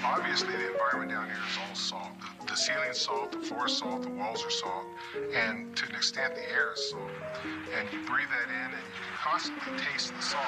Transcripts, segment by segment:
Obviously, the environment down here is all salt. The ceiling's salt, the floor is salt, the walls are salt, and to an extent, the air is salt. And you breathe that in, and you can constantly taste the salt.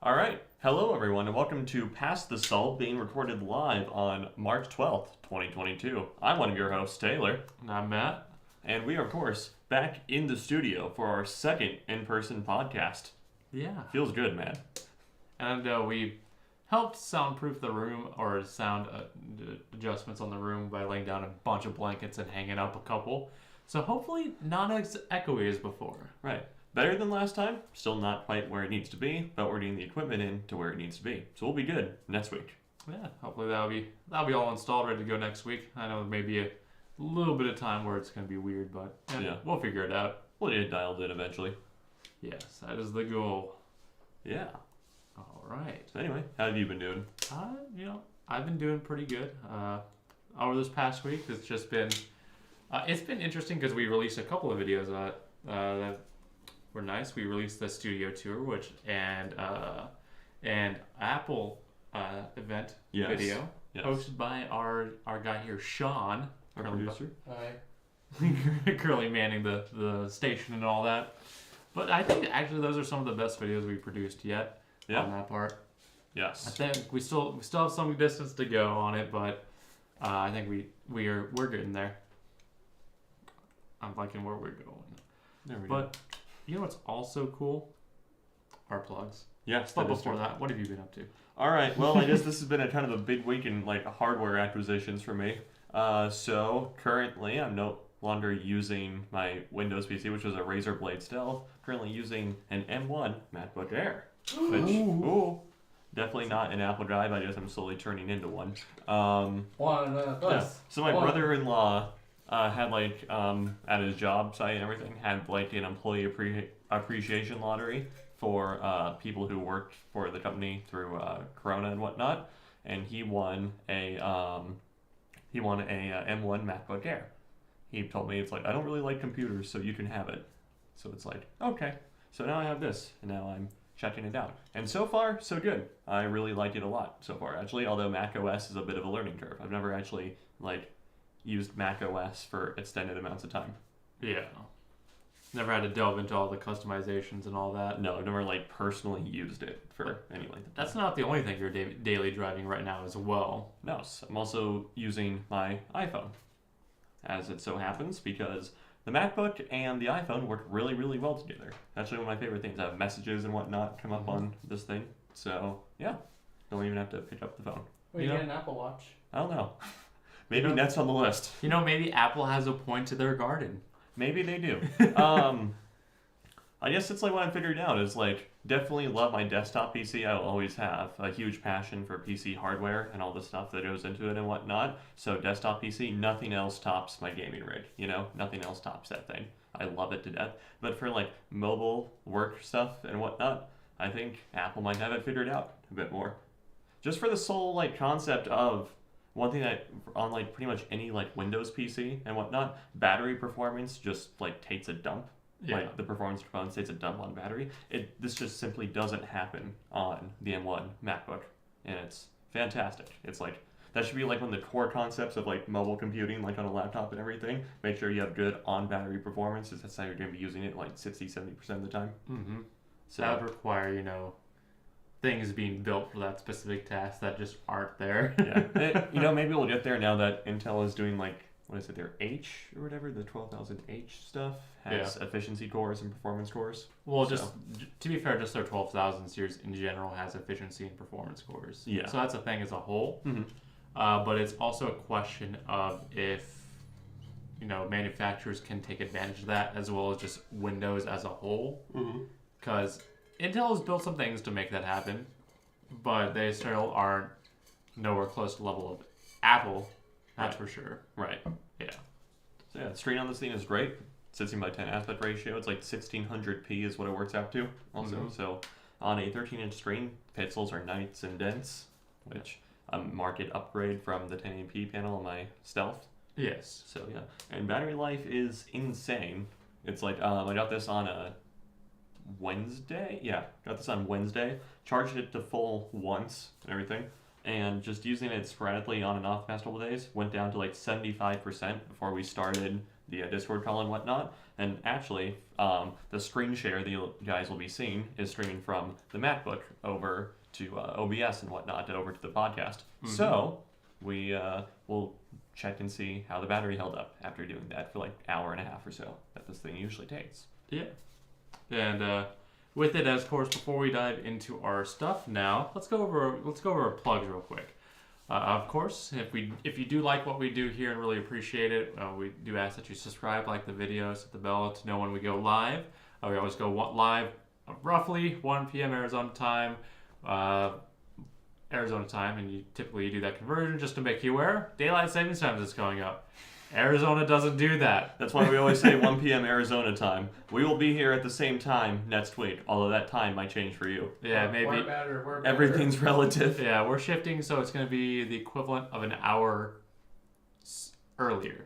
All right. Hello, everyone, and welcome to Past the Salt, being recorded live on March 12th, 2022. I'm one of your hosts, Taylor. And I'm Matt. And we are, of course, back in the studio for our second in-person podcast. Yeah. Feels good, man. And we helped soundproof the room, or sound adjustments on the room, by laying down a bunch of blankets and hanging up a couple. So hopefully not as echoey as before. Right. Better than last time, still not quite where it needs to be, but we're getting the equipment in to where it needs to be. So we'll be good next week. Yeah, hopefully that'll be all installed, ready to go next week. I know maybe a little bit of time where it's going to be weird, but yeah, we'll figure it out. We'll get it dialed in eventually. Yes, that is the goal. Yeah. All right. So anyway, how have you been doing? I've been doing pretty good. Over this past week, it's just been, it's been interesting because we released a couple of videos that were nice. We released the studio tour, and Apple event video hosted by our guy here, Sean, our producer. Currently manning the station and all that. But I think actually those are some of the best videos we produced yet on that part. Yes. I think we still have some distance to go on it, but I think we're getting there. I'm liking where we're going. There we go. You know what's also cool? Our plugs. Yes. But before that, what have you been up to? All right. Well, I guess this has been a kind of a big week in hardware acquisitions for me. So currently, I'm no longer using my Windows PC, which was a Razer Blade Stealth. Currently using an M1 MacBook Air, which definitely not an Apple drive. I guess I'm slowly turning into one. So my brother-in-law had at his job site and everything, had an employee appreciation lottery for people who worked for the company through Corona and whatnot, and he won a M1 MacBook Air. He told me, it's I don't really like computers, so you can have it. So it's okay. So now I have this, and now I'm checking it out. And so far, so good. I really like it a lot so far, actually, although Mac OS is a bit of a learning curve. I've never actually used Mac OS for extended amounts of time. Yeah. Never had to delve into all the customizations and all that. No, I've never personally used it for any length of time. That's not the only thing you're daily driving right now as well. No, I'm also using my iPhone, as it so happens, because the MacBook and the iPhone work really, really well together. Actually, one of my favorite things. I have messages and whatnot come up on this thing. So, yeah. Don't even have to pick up the phone. Well, you get an Apple Watch. I don't know. Maybe that's on the list. Maybe Apple has a point to their garden. Maybe they do. I guess it's what I figured out is definitely love my desktop PC. I'll always have a huge passion for PC hardware and all the stuff that goes into it and whatnot. So desktop PC, nothing else tops my gaming rig. Nothing else tops that thing. I love it to death. But for mobile work stuff and whatnot, I think Apple might have it figured out a bit more. Just for the sole concept of one thing that on pretty much any Windows PC and whatnot, battery performance just takes a dump. Yeah. The performance component takes a dump on battery. This just simply doesn't happen on the M1 MacBook, and it's fantastic. It's that should be one of the core concepts of mobile computing, on a laptop and everything. Make sure you have good on battery performance, because that's how you're going to be using it 60-70% of the time. Mm-hmm. So that would require things being built for that specific task that just aren't there. Yeah. Maybe we'll get there now that Intel is doing what is it, their H or whatever, the 12000H stuff has efficiency cores and performance cores. Well, just to be fair, just their 12000 series in general has efficiency and performance cores. Yeah. So that's a thing as a whole. Mm-hmm. But it's also a question of if manufacturers can take advantage of that, as well as just Windows as a whole. Because Intel has built some things to make that happen, but they still aren't nowhere close to the level of Apple. That's for sure. Right. Yeah. So the screen on this thing is great. 16:10 aspect ratio. It's 1600p is what it works out to. Also, so on a 13-inch screen, pixels are nice and dense, which a market upgrade from the 1080p panel on my Stealth. Yes. So yeah, and battery life is insane. It's like I got this on a Wednesday. Yeah, got this on Wednesday. Charged it to full once and everything, and just using it sporadically on and off the past couple of days, went down to like 75% before we started the Discord call and whatnot. And actually, the screen share that you guys will be seeing is streaming from the MacBook over to OBS and whatnot, over to the podcast. Mm-hmm. So we will check and see how the battery held up after doing that for like an hour and a half or so that this thing usually takes. Yeah. And with it, of course, before we dive into our stuff now, let's go over our plugs real quick. Of course, if you do like what we do here and really appreciate it, we do ask that you subscribe, like the videos, hit the bell to know when we go live. We always go live roughly 1 p.m. Arizona time, and you typically do that conversion just to make you aware. Daylight savings time is going up. Arizona doesn't do that. That's why we always say 1 p.m. Arizona time. We will be here at the same time next week, although that time might change for you. Yeah, maybe. We're better. Everything's relative. Yeah, we're shifting, so it's going to be the equivalent of an hour earlier.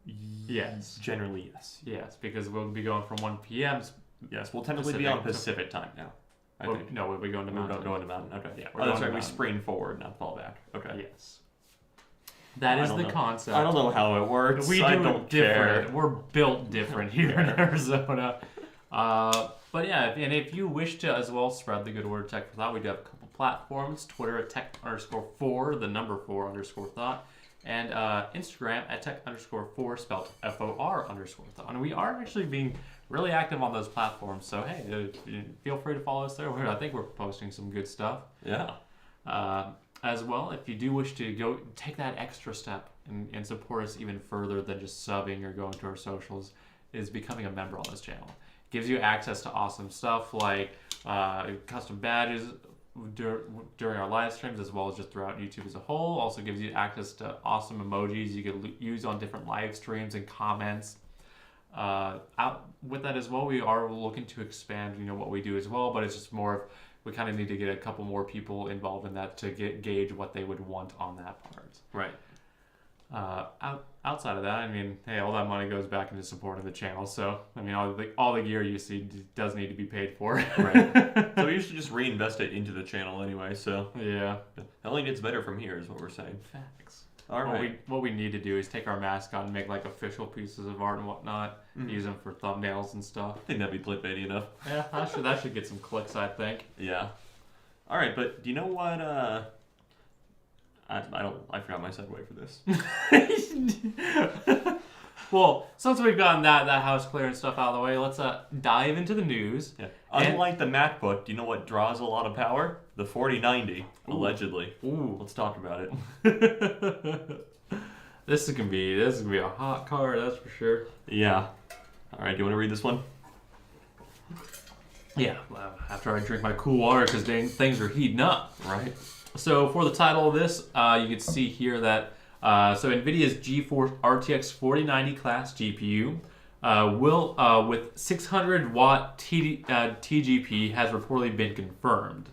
Yes. Generally, yes. Yes, because we'll be going from 1 p.m. Yes, we'll technically be on Pacific time now. I think. No, we'll be going to Mountain. We're going to Mountain. Okay. Yeah, That's right. We spring forward, not fall back. Okay. Yes. That is the concept. I don't know how it works. We do I it don't different. care. We're built different here in Arizona. But yeah, and if you wish to as well spread the good word Tech for Thought, we do have a couple platforms. Twitter at tech_4, the number 4_thought, and Instagram at tech_4, spelled FOR_thought. And we are actually being really active on those platforms. So hey, feel free to follow us there. I think we're posting some good stuff. Yeah. As well, if you do wish to go take that extra step and support us even further than just subbing or going to our socials, is becoming a member on this channel. It gives you access to awesome stuff like custom badges during our live streams, as well as just throughout YouTube as a whole. Also gives you access to awesome emojis you could use on different live streams and comments. Out with that as well, we are looking to expand, what we do as well, but it's just more of, we kind of need to get a couple more people involved in that to gauge what they would want on that part. Right. Outside of that, hey, all that money goes back into supporting the channel. So, all the gear you see does need to be paid for. Right. So we usually just reinvest it into the channel anyway. So yeah, it only gets better from here, is what we're saying. Facts. All right. What we need to do is take our mascot and make like official pieces of art and whatnot. Mm-hmm. Use them for thumbnails and stuff. I think that'd be clickbaity enough. Yeah, that should get some clicks, I think. Yeah. All right, but do you know what? I forgot my segue for this. Well, since we've gotten that house clear and stuff out of the way, let's dive into the news. Yeah. Unlike the MacBook, do you know what draws a lot of power? The 4090, allegedly. Ooh. Let's talk about it. This is gonna be a hot card, that's for sure. Yeah. All right. Do you want to read this one? Yeah. After I drink my cool water, because things are heating up. Right. So for the title of this, you can see here that so NVIDIA's GeForce RTX 4090 class GPU will with 600 watt TGP has reportedly been confirmed.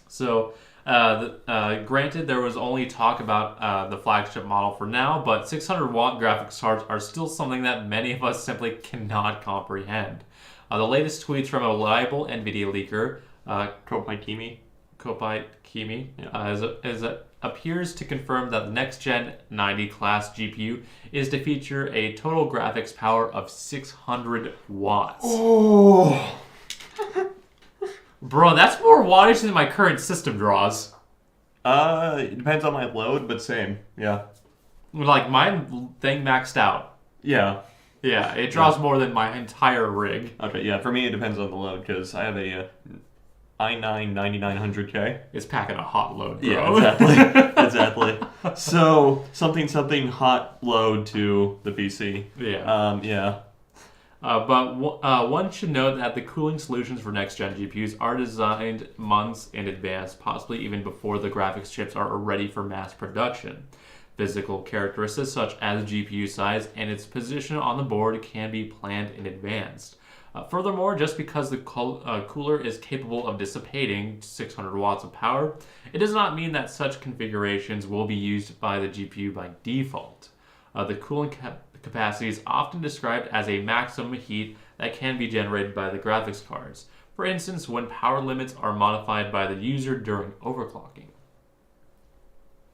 So granted, there was only talk about the flagship model for now, but 600 watt graphics cards are still something that many of us simply cannot comprehend. The latest tweets from a reliable NVIDIA leaker, Kopite Kimi, appears to confirm that the next-gen 90 class GPU is to feature a total graphics power of 600 watts. Oh! Bro, that's more wattage than my current system draws. It depends on my load, but same. Yeah. Like, my thing maxed out. Yeah. Yeah, it draws more than my entire rig. Okay, yeah, for me it depends on the load, because I have a i9 9900K. It's packing a hot load, bro. Yeah, exactly. So, something hot load to the PC. Yeah. Yeah. But one should note that the cooling solutions for next-gen GPUs are designed months in advance, possibly even before the graphics chips are ready for mass production. Physical characteristics such as GPU size and its position on the board can be planned in advance. Furthermore, just because the cooler is capable of dissipating 600 watts of power, it does not mean that such configurations will be used by the GPU by default. The cooling capacity is often described as a maximum heat that can be generated by the graphics cards. For instance, when power limits are modified by the user during overclocking.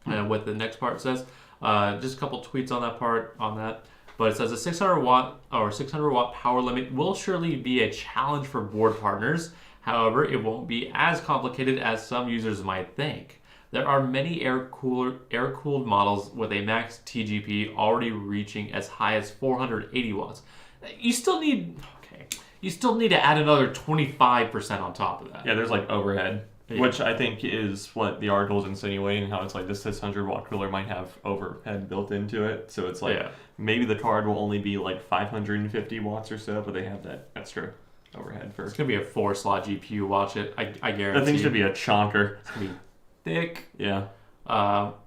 And what the next part says, just a couple tweets on that. But it says a 600 watt power limit will surely be a challenge for board partners. However, it won't be as complicated as some users might think. There are many air-cooled models with a max TGP already reaching as high as 480 watts. You still need to add another 25% on top of that. Yeah, there's like overhead, which I think is what the article is insinuating, how it's like this 600 watt cooler might have overhead built into it. So it's like maybe the card will only be like 550 watts or so, but they have that extra overhead for. It's gonna be a 4-slot GPU. Watch it, I guarantee. That thing should be a chonker. It's gonna be thick. Yeah.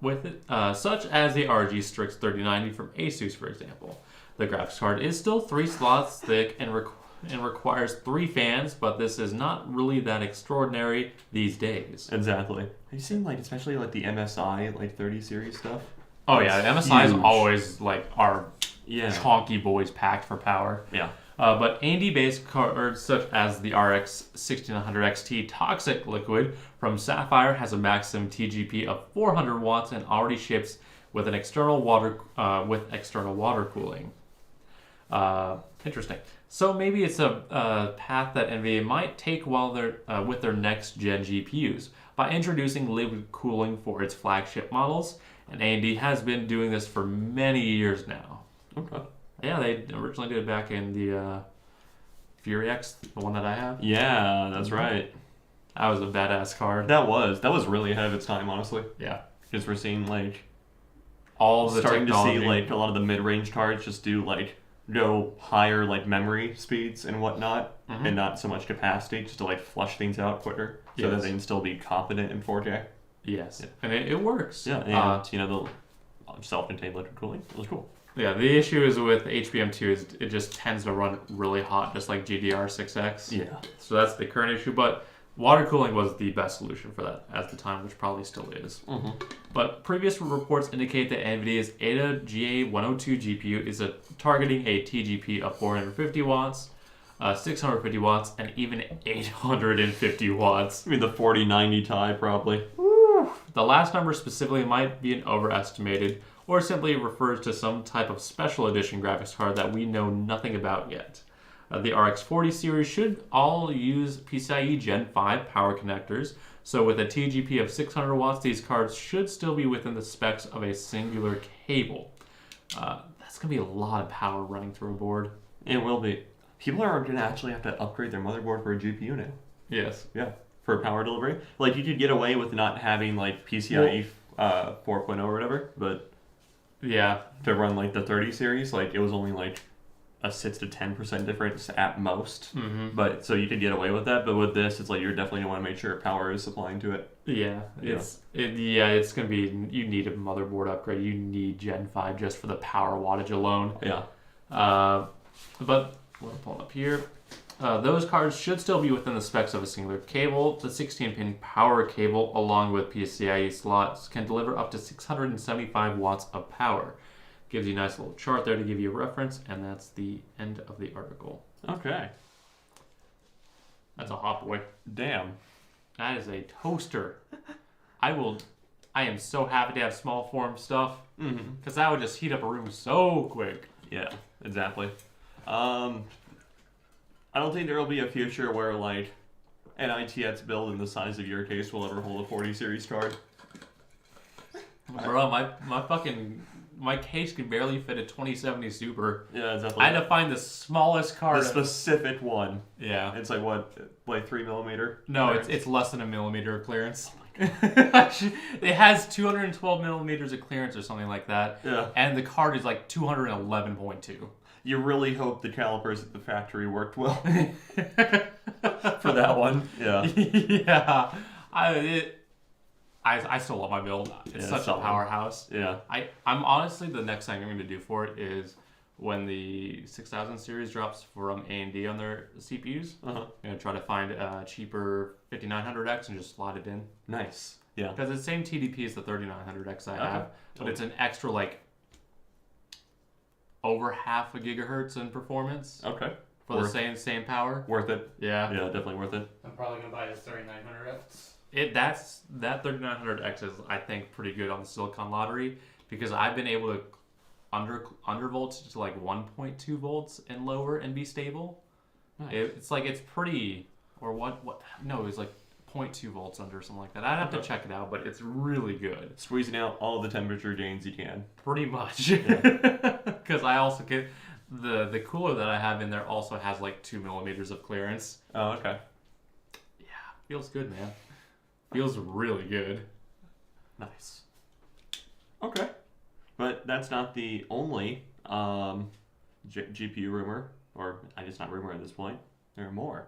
With it, such as the RG Strix 3090 from Asus, for example. The graphics card is still 3 slots thick and requires 3 fans, but this is not really that extraordinary these days. Exactly. Have you seen like especially like the MSI like 30 series stuff? Oh yeah, MSI is always like our Yeah. chonky boys packed for power. Yeah. But AMD-based cards such as the RX 1600 XT Toxic Liquid from Sapphire has a maximum TGP of 400 watts and already ships with external water cooling. Interesting. So maybe it's a path that NVIDIA might take while they're with their next gen GPUs by introducing liquid cooling for its flagship models. And AMD has been doing this for many years now. Okay. Yeah, they originally did it back in the Fury X, the one that I have. Yeah, that's right. That was a badass card. That was really ahead of its time, honestly. Yeah. Because we're seeing like all the starting technology. to see like a lot of the mid-range cards just do like go higher like memory speeds and whatnot, and not so much capacity, just to like flush things out quicker, so that they can still be confident in 4K. Yes, and it works. Yeah, and the self-contained liquid cooling, it was cool. Yeah, the issue is with HBM2 is it just tends to run really hot, just like GDR6X. Yeah. So that's the current issue, but water cooling was the best solution for that at the time, which probably still is. But previous reports indicate that NVIDIA's Ada GA102 GPU is targeting a TGP of 450 watts, 650 watts, and even 850 watts. I mean, the 4090 Ti probably. Woo. The last number specifically might be an overestimated, or simply refers to some type of special edition graphics card that we know nothing about yet. The RX 40 series should all use PCIe Gen 5 power connectors, so with a TGP of 600 watts, these cards should still be within the specs of a singular cable. That's going to be a lot of power running through a board. It will be. People are going to actually have to upgrade their motherboard for a GPU now. Yes. Yeah. For power delivery. Like, you could get away with not having, like, PCIe 4.0 or whatever, but yeah, to run, like, the 30 series, like, it was only, like, a 6 to 10% difference at most. But so you could get away with that, but with this, it's like you're definitely going to want to make sure power is supplying to it. Yeah, it's going to be, you need a motherboard upgrade. You need Gen 5 just for the power wattage alone. Yeah. But we'll pull up here. Those cards should still be within the specs of a singular cable. The 16-pin power cable, along with PCIe slots, can deliver up to 675 watts of power. Gives you a nice little chart there to give you a reference, and that's the end of the article. Okay. That's a hot boy. Damn. That is a toaster. I am so happy to have small form stuff, because that would just heat up a room so quick. Yeah, exactly. I don't think there will be a future where, like, an ITX build in the size of your case will ever hold a 40 series card. Bro, my case could barely fit a 2070 Super. Yeah, exactly. I had to find the smallest card. The specific one. Yeah. It's like, what, like 3mm? No, it's less than a millimeter of clearance. It has 212 millimeters of clearance or something like that. Yeah. And the card is like 211.2. You really hope the calipers at the factory worked well for that one. Yeah. Yeah. I still love my build. It's such a powerhouse. Yeah. I'm honestly, the next thing I'm going to do for it is when the 6000 series drops from AMD on their CPUs. I'm gonna try to find a cheaper 5900X and just slot it in. Nice. Yeah. Because it's the same TDP as the 3900X I have, but it's an extra like over half a gigahertz in performance. Okay. For the same power. Worth it. Yeah. Yeah, definitely worth it. I'm probably gonna buy this 3900X. That 3900X is, I think, pretty good on the Silicon Lottery because I've been able to undervolt to like 1.2 volts and lower and be stable. Nice. It's like it's pretty, or what? No, it's like 0.2 volts under, something like that. I'd have to check it out, but it's really good. Squeezing out all the temperature gains you can. Pretty much. Because I also get the cooler that I have in there also has like 2 millimeters of clearance. Oh, okay. Yeah, feels good, man. Feels really good. Nice. Okay. But that's not the only GPU rumor, or I guess not rumor at this point. There are more.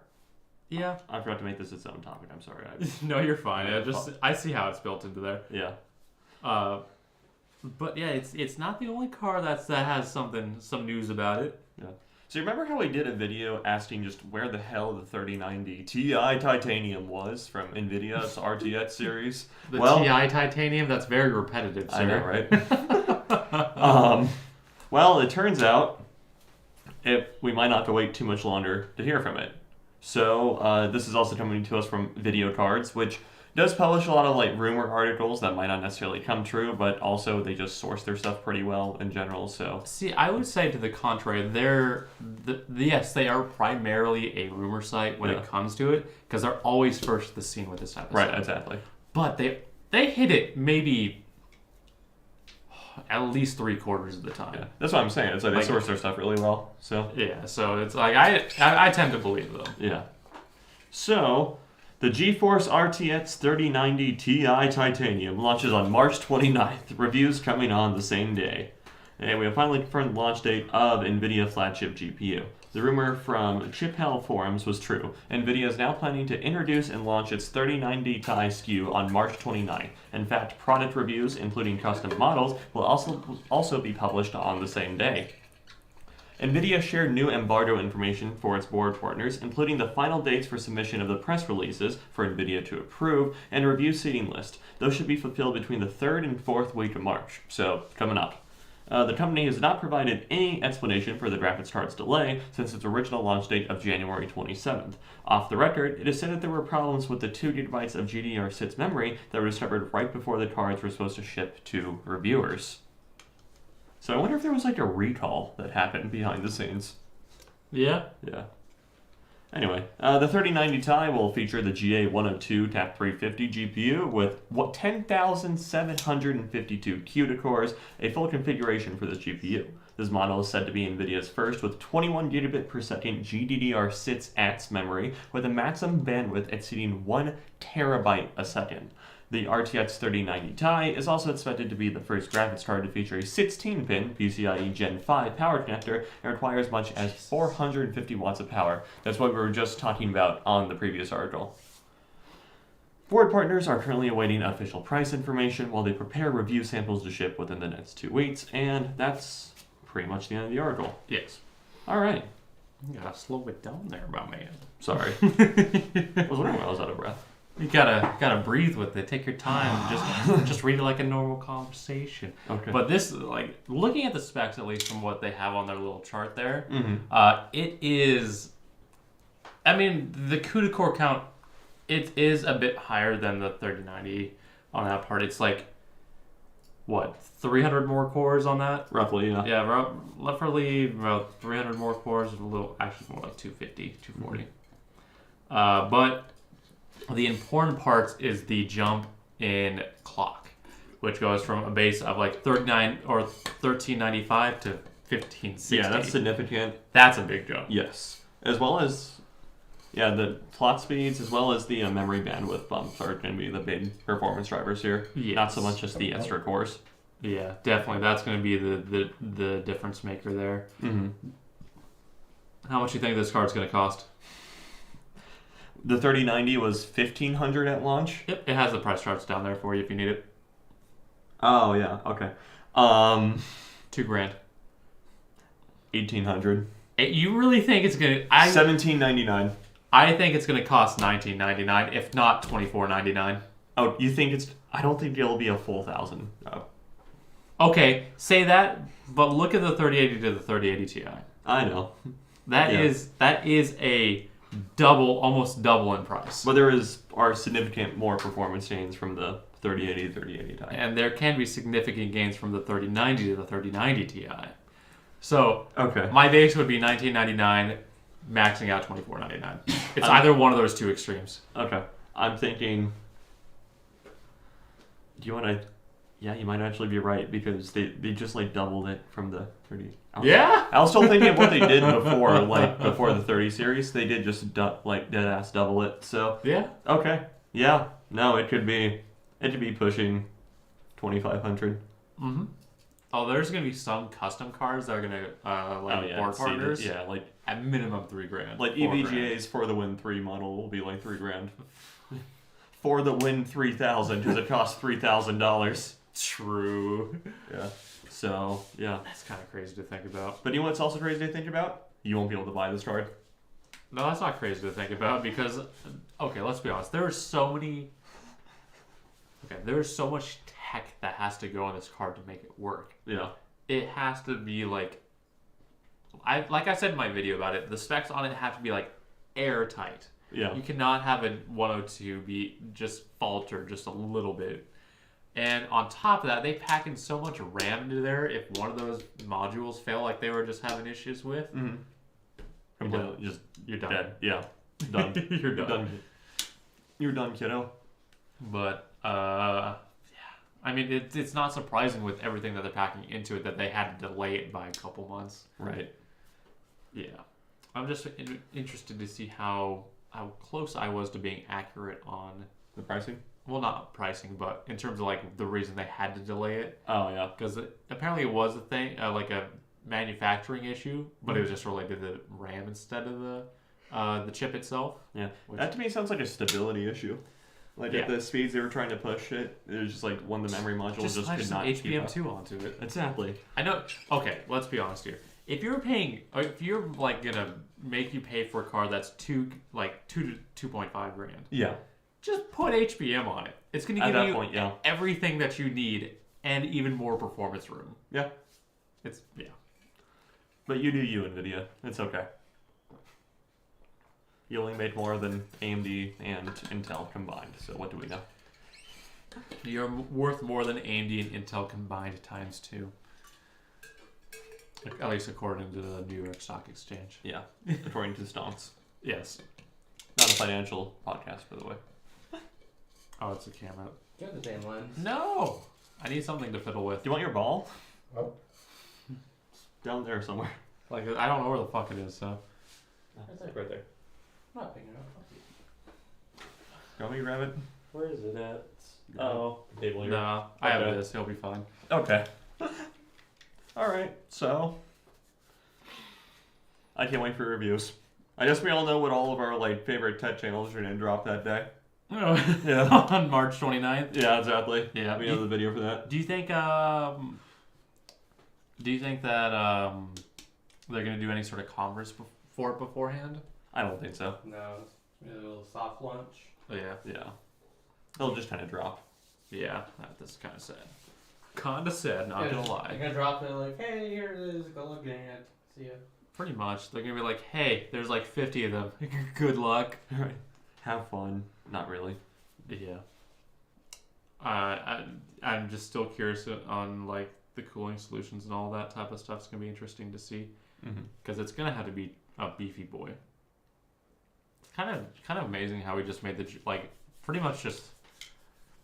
Yeah. I forgot to make this its own topic. I'm sorry. No, you're fine. I see how it's built into there. Yeah. But yeah, it's not the only car that has some news about it. Yeah. So you remember how we did a video asking just where the hell the 3090 Ti Titanium was from NVIDIA's RTX series? The Ti Titanium, that's very repetitive, sir. I know, right? Well, it turns out we might not have to wait too much longer to hear from it. So this is also coming to us from Video Cards, which does publish a lot of like rumor articles that might not necessarily come true, but also they just source their stuff pretty well in general. So see, I would say to the contrary, yes, they are primarily a rumor site when it comes to it, because they're always first to the scene with this type of stuff. Right, exactly. But they hit it maybe at least 3/4 of the time. Yeah, that's what I'm saying. It's like they source their stuff really well. So yeah, so it's like I tend to believe them. Yeah. So the GeForce RTX 3090 Ti Titanium launches on March 29th. Reviews coming on the same day. And we have finally confirmed the launch date of NVIDIA flagship GPU. The rumor from Chip Hell forums was true. NVIDIA is now planning to introduce and launch its 3090 Ti SKU on March 29th. In fact, product reviews, including custom models, will also be published on the same day. NVIDIA shared new embargo information for its board partners, including the final dates for submission of the press releases for NVIDIA to approve and a review seating list. Those should be fulfilled between the 3rd and 4th week of March, so coming up. The company has not provided any explanation for the graphics card's delay since its original launch date of January 27th. Off the record, it is said that there were problems with the 2 GB of GDDR6 memory that were discovered right before the cards were supposed to ship to reviewers. So I wonder if there was like a recall that happened behind the scenes. Yeah. Yeah. Anyway, the 3090 Ti will feature the GA102 TAP350 GPU with 10,752 CUDA cores, a full configuration for this GPU. This model is said to be NVIDIA's first with 21 gigabit per second GDDR6 ATS memory with a maximum bandwidth exceeding 1 terabyte a second. The RTX 3090 Ti is also expected to be the first graphics card to feature a 16-pin PCIe Gen 5 power connector and requires as much as 450 watts of power. That's what we were just talking about on the previous article. Board partners are currently awaiting official price information while they prepare review samples to ship within the next 2 weeks, and that's pretty much the end of the article. Yes. All right. You gotta slow it down there, my man. Sorry. I was wondering why I was out of breath. You gotta breathe with it. Take your time. Just read it like a normal conversation. Okay. But this, like, looking at the specs, at least from what they have on their little chart there, it is. I mean, the CUDA core count, it is a bit higher than the 3090 on that part. It's like, what, 300 more cores on that? Roughly, yeah. Yeah, roughly about 300 more cores. A little, actually more like 250, 240. But the important part is the jump in clock, which goes from a base of like 39 or 1395 to 1560. Yeah, that's significant. That's a big jump. Yes. As well as, the clock speeds as well as the memory bandwidth bumps are going to be the big performance drivers here. Yes. Not so much just the extra cores. Yeah, definitely. That's going to be the difference maker there. Mm-hmm. How much do you think this card's going to cost? The 3090 was $1,500 at launch. Yep, it has the price charts down there for you if you need it. Oh yeah, okay. $2,000. $1,800. You really think it's gonna? $1,799. I think it's gonna cost $19.99, if not $24.99. Oh, you think it's? I don't think it'll be a full 1,000. No. Okay, say that, but look at the 3080 to the 3080 Ti. I know. That is a double, almost double in price. But are significant more performance gains from the 3080 Ti. And there can be significant gains from the 3090 to the 3090 Ti. So okay, my base would be $19.99, maxing out $24.99. It's either one of those two extremes. Okay, I'm thinking. Do you want to? Yeah, you might actually be right because they just like doubled it from the 30. I was still thinking of what they did before, like before the 30 series. They did just like dead ass double it. So yeah. Okay. Yeah. No, it could be pushing 2,500. Mm-hmm. Oh, there's gonna be some custom cards that are gonna board partners. Yeah, like at minimum $3,000. Like EVGAs for the Win 3 model will be like $3,000. For the Win 3000 because it costs $3,000. True. Yeah. So yeah, that's kind of crazy to think about. But you know what's also crazy to think about? You won't be able to buy this card. No, that's not crazy to think about because, okay, let's be honest. There's so much tech that has to go on this card to make it work. Yeah. It has to be like I said in my video about it, the specs on it have to be like airtight. Yeah. You cannot have a 102 be just falter just a little bit. And on top of that, they pack in so much RAM into there. If one of those modules fail, like they were just having issues with, you're done. Dead. Yeah, done. You're done. You're done, kiddo. But yeah, I mean, it's not surprising with everything that they're packing into it that they had to delay it by a couple months. Right. Yeah, I'm just interested to see how close I was to being accurate on the pricing. Well, not pricing, but in terms of like the reason they had to delay it. Oh yeah, because apparently it was a thing, like a manufacturing issue, but it was just related to the RAM instead of the chip itself. Yeah, that to me sounds like a stability issue. Like at the speeds they were trying to push it, it was just like one of the memory modules just could not keep up. HBM2 onto it. Exactly. I know. Okay, let's be honest here. If you're like gonna make you pay for a card that's $2 to $2.5 grand. Yeah. Just put HBM on it. It's going to give you everything that you need and even more performance room. Yeah. Yeah. But you do you, NVIDIA. It's okay. You only made more than AMD and Intel combined, so what do we know? You're worth more than AMD and Intel combined times 2. At least according to the New York Stock Exchange. Yeah, according to Stonks. Yes. Not a financial podcast, by the way. Oh, it's a camera. Get the damn lens. No! I need something to fiddle with. Do you want your ball? Oh. Down there somewhere. Like, I don't know where the fuck it is, so. It's like right there. I'm not picking it up. You want me to grab it? Where is it at? Oh, table here. No, I have this. He'll be fine. Okay. Alright, so. I can't wait for reviews. I guess we all know what all of our favorite tech channels are going to drop that day. Oh, yeah. On March 29th? Yeah, exactly. Yeah. We know the video for that. Do you think that they're going to do any sort of converse for it beforehand? I don't think so. No. Maybe a little soft launch. Oh, yeah. Yeah. They'll just kind of drop. Yeah, that's kind of sad. Kind of sad, not going to lie. They're going to drop it like, hey, here it is. Go look at it. See ya. Pretty much. They're going to be like, hey, there's like 50 of them. Good luck. Right. Have fun. Not really. Yeah. I'm just still curious on like the cooling solutions and all that type of stuff. It's gonna be interesting to see because it's gonna have to be a beefy boy. It's kind of amazing how we just made the pretty much just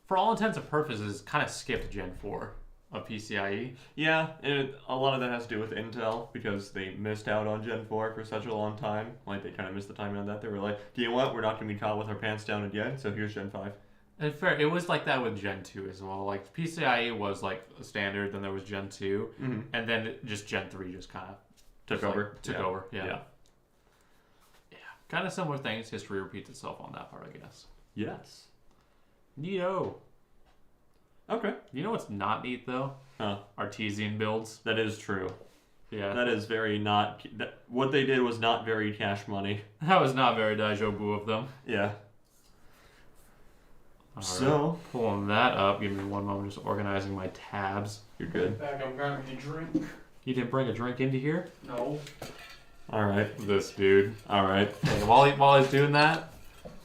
for all intents and purposes kind of skipped Gen 4 of PCIe. Yeah, and a lot of that has to do with Intel because they missed out on Gen 4 for such a long time. Like, they kind of missed the timing on that. They were like, do you know what? We're not going to be caught with our pants down again, so here's Gen 5. And fair, it was like that with Gen 2 as well. Like, PCIe was like a standard, then there was Gen 2, and then just Gen 3 just kind of took over. Yeah. Kind of similar things. History repeats itself on that part, I guess. Yes. Neato. Okay. You know what's not neat, though? Huh. Artesian Builds. That is true. Yeah. That is very not... what they did was not very cash money. That was not very daijoubu of them. Yeah. All So... right. Pulling that up. Give me one moment, just organizing my tabs. You're good. Back, I'm grabbing a drink. You didn't bring a drink into here? No. Alright. This dude. Alright. Hey, while he's doing that...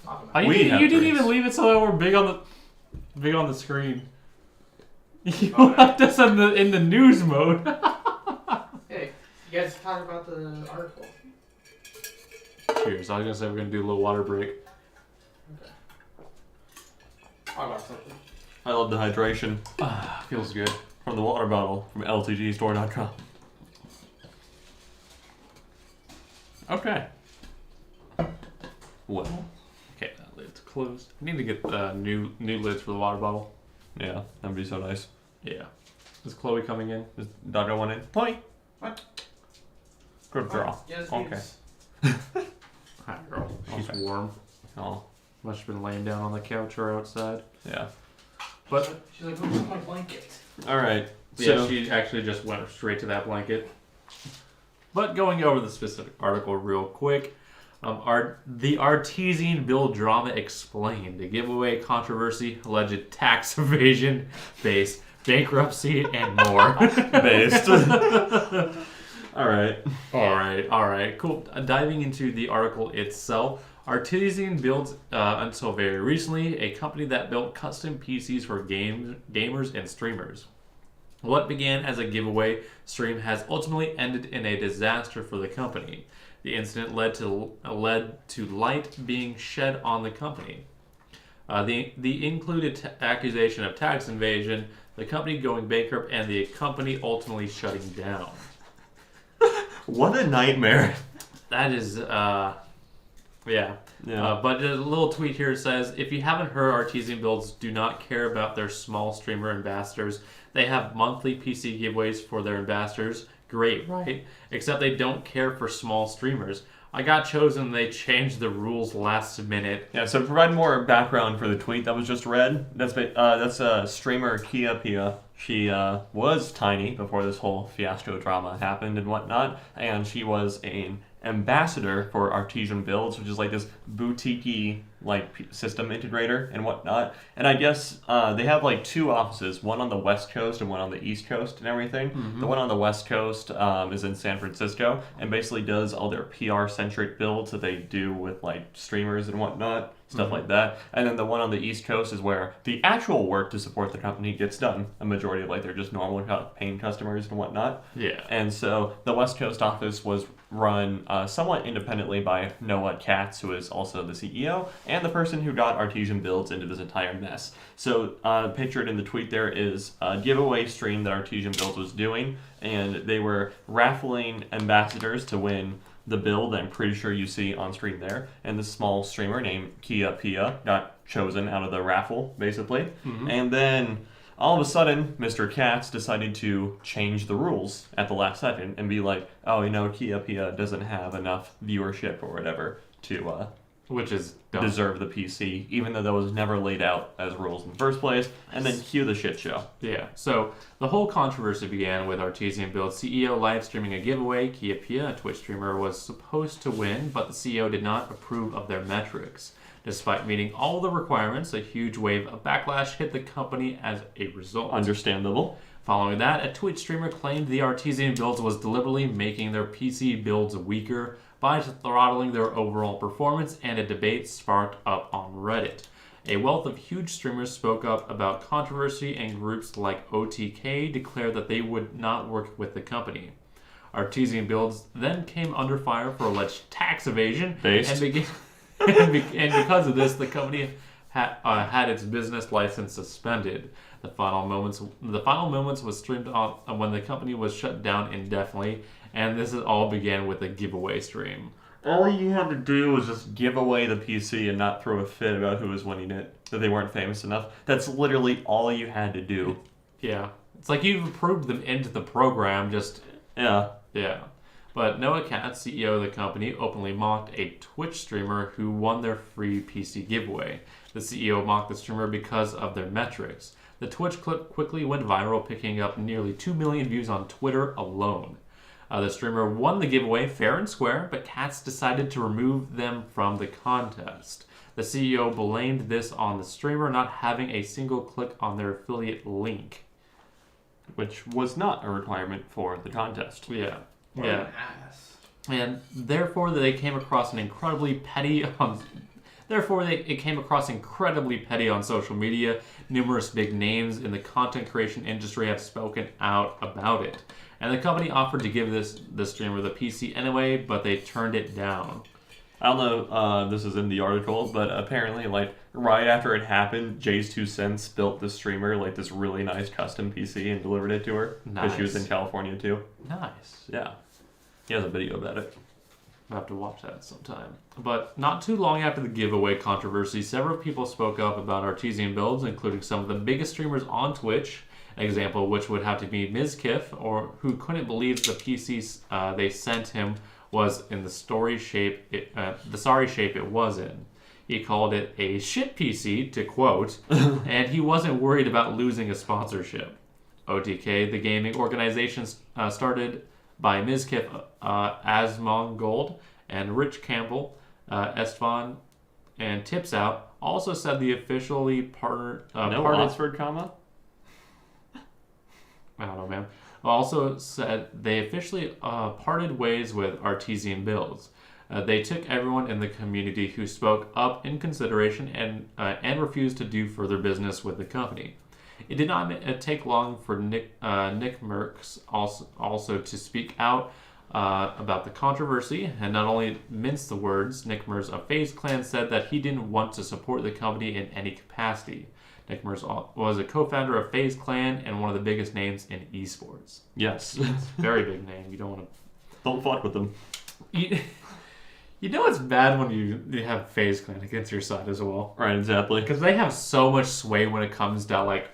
Oh, We have you didn't drinks. even leave it so we're big on the screen. You left us in the news mode. Hey, you guys talk about the article. Cheers. I was gonna say we're gonna do a little water break. Okay. I got something. I love the hydration Feels good. from the water bottle from ltgstore.com. Okay. Well, Okay, that lid's closed. I need to get new lids for the water bottle. yeah, that'd be so nice. Yeah. Is Chloe coming in? Is Doggo one in? Play. What? Good girl. Yes, Okay. please. Hi, girl. She's Okay. warm. Oh, Must have been laying down on the couch or outside. yeah. But She's like, where's my blanket? Alright. yeah, So, she actually just went straight to that blanket. But going over the specific article real quick, the Artesian Build drama explained, the giveaway controversy, alleged tax evasion, base, bankruptcy, and more. based. Alright. Alright, cool. Diving into the article itself, Artesian Builds, until very recently, a company that built custom PCs for gamers and streamers. What began as a giveaway stream has ultimately ended in a disaster for the company. The incident led to light being shed on the company. The included accusation of tax evasion, the company going bankrupt, and the company ultimately shutting down. What a nightmare. That is, yeah. Yeah. But a little tweet here says, if you haven't heard, Artesian Builds do not care about their small streamer ambassadors. They have monthly PC giveaways for their ambassadors. Great, right? Except they don't care for small streamers. I got chosen and they changed the rules last minute. Yeah, so to provide more background for the tweet that was just read, that's streamer Kia Pia. She was tiny before this whole fiasco drama happened and whatnot, and she was an ambassador for Artesian Builds, which is like this boutique-y system integrator and whatnot. And I guess they have like two offices, one on the West Coast and one on the East Coast and everything. Mm-hmm. The one on the West Coast is in San Francisco and basically does all their PR-centric builds that they do with like streamers and whatnot, stuff like that. And then the one on the East Coast is where the actual work to support the company gets done. A majority of like they're just normal paying customers and whatnot. Yeah. And so the West Coast office was run somewhat independently by Noah Katz, who is also the CEO, and the person who got Artesian Builds into this entire mess. So pictured in the tweet there is a giveaway stream that Artesian Builds was doing, and they were raffling ambassadors to win the build that I'm pretty sure you see on screen there. And this small streamer named Kia Pia got chosen out of the raffle, basically. Mm-hmm. And then all of a sudden, Mr. Katz decided to change the rules at the last second and be like, oh, Kia Pia doesn't have enough viewership or whatever to which is dumb. Deserve the PC, even though that was never laid out as rules in the first place, and then cue the shit show. Yeah, so the whole controversy began with Artesian Builds CEO live streaming a giveaway. Kia Pia, a Twitch streamer, was supposed to win, but the CEO did not approve of their metrics. Despite meeting all the requirements, a huge wave of backlash hit the company as a result. Understandable. Following that, a Twitch streamer claimed the Artesian Builds was deliberately making their PC builds weaker by throttling their overall performance, and a debate sparked up on Reddit. A wealth of huge streamers spoke up about controversy, and groups like OTK declared that they would not work with the company. Artesian Builds then came under fire for alleged tax evasion, and because of this, the company had its business license suspended. The final moments was streamed on when the company was shut down indefinitely, and this all began with a giveaway stream. All you had to do was just give away the PC and not throw a fit about who was winning it, that they weren't famous enough. That's literally all you had to do. Yeah. It's like you've approved them into the program, just... Yeah. Yeah. But Noah Katz, CEO of the company, openly mocked a Twitch streamer who won their free PC giveaway. The CEO mocked the streamer because of their metrics. The Twitch clip quickly went viral, picking up nearly 2 million views on Twitter alone. The streamer won the giveaway fair and square, but cats decided to remove them from the contest. The CEO blamed this on the streamer not having a single click on their affiliate link. Which was not a requirement for the contest. Yeah. What yeah. an ass. And therefore they came across it came across incredibly petty on social media. Numerous big names in the content creation industry have spoken out about it. And the company offered to give the streamer the PC anyway, but they turned it down. I don't know, this is in the article, but apparently, like, right after it happened, Jay's 2 Cents built the streamer, like, this really nice custom PC and delivered it to her. Because she was in California, too. Nice. Yeah. He has a video about it. I'll have to watch that sometime. But not too long after the giveaway controversy, several people spoke up about Artesian Builds, including some of the biggest streamers on Twitch. An example of which would have to be Mizkif, or who couldn't believe the PCs they sent him was in the sorry shape it was in. He called it a shit PC, to quote, and he wasn't worried about losing a sponsorship. OTK, the gaming organization started by Mizkif Asmongold and Rich Campbell, Estvan, and Tips Out, also said the officially parted... Oxford comma? I don't know, man. Also said they officially parted ways with Artesian Builds. They took everyone in the community who spoke up in consideration and refused to do further business with the company. It did not take long for Nick Merckx also to speak out about the controversy, and not only mince the words. Nick Merckx of FaZe Clan said that he didn't want to support the company in any capacity. Nick Merckx was a co-founder of FaZe Clan and one of the biggest names in esports. Yes. Very big name. You don't want to... Don't fuck with them. You know it's bad when you have FaZe Clan against your side as well. Right, exactly. Because they have so much sway when it comes to, like,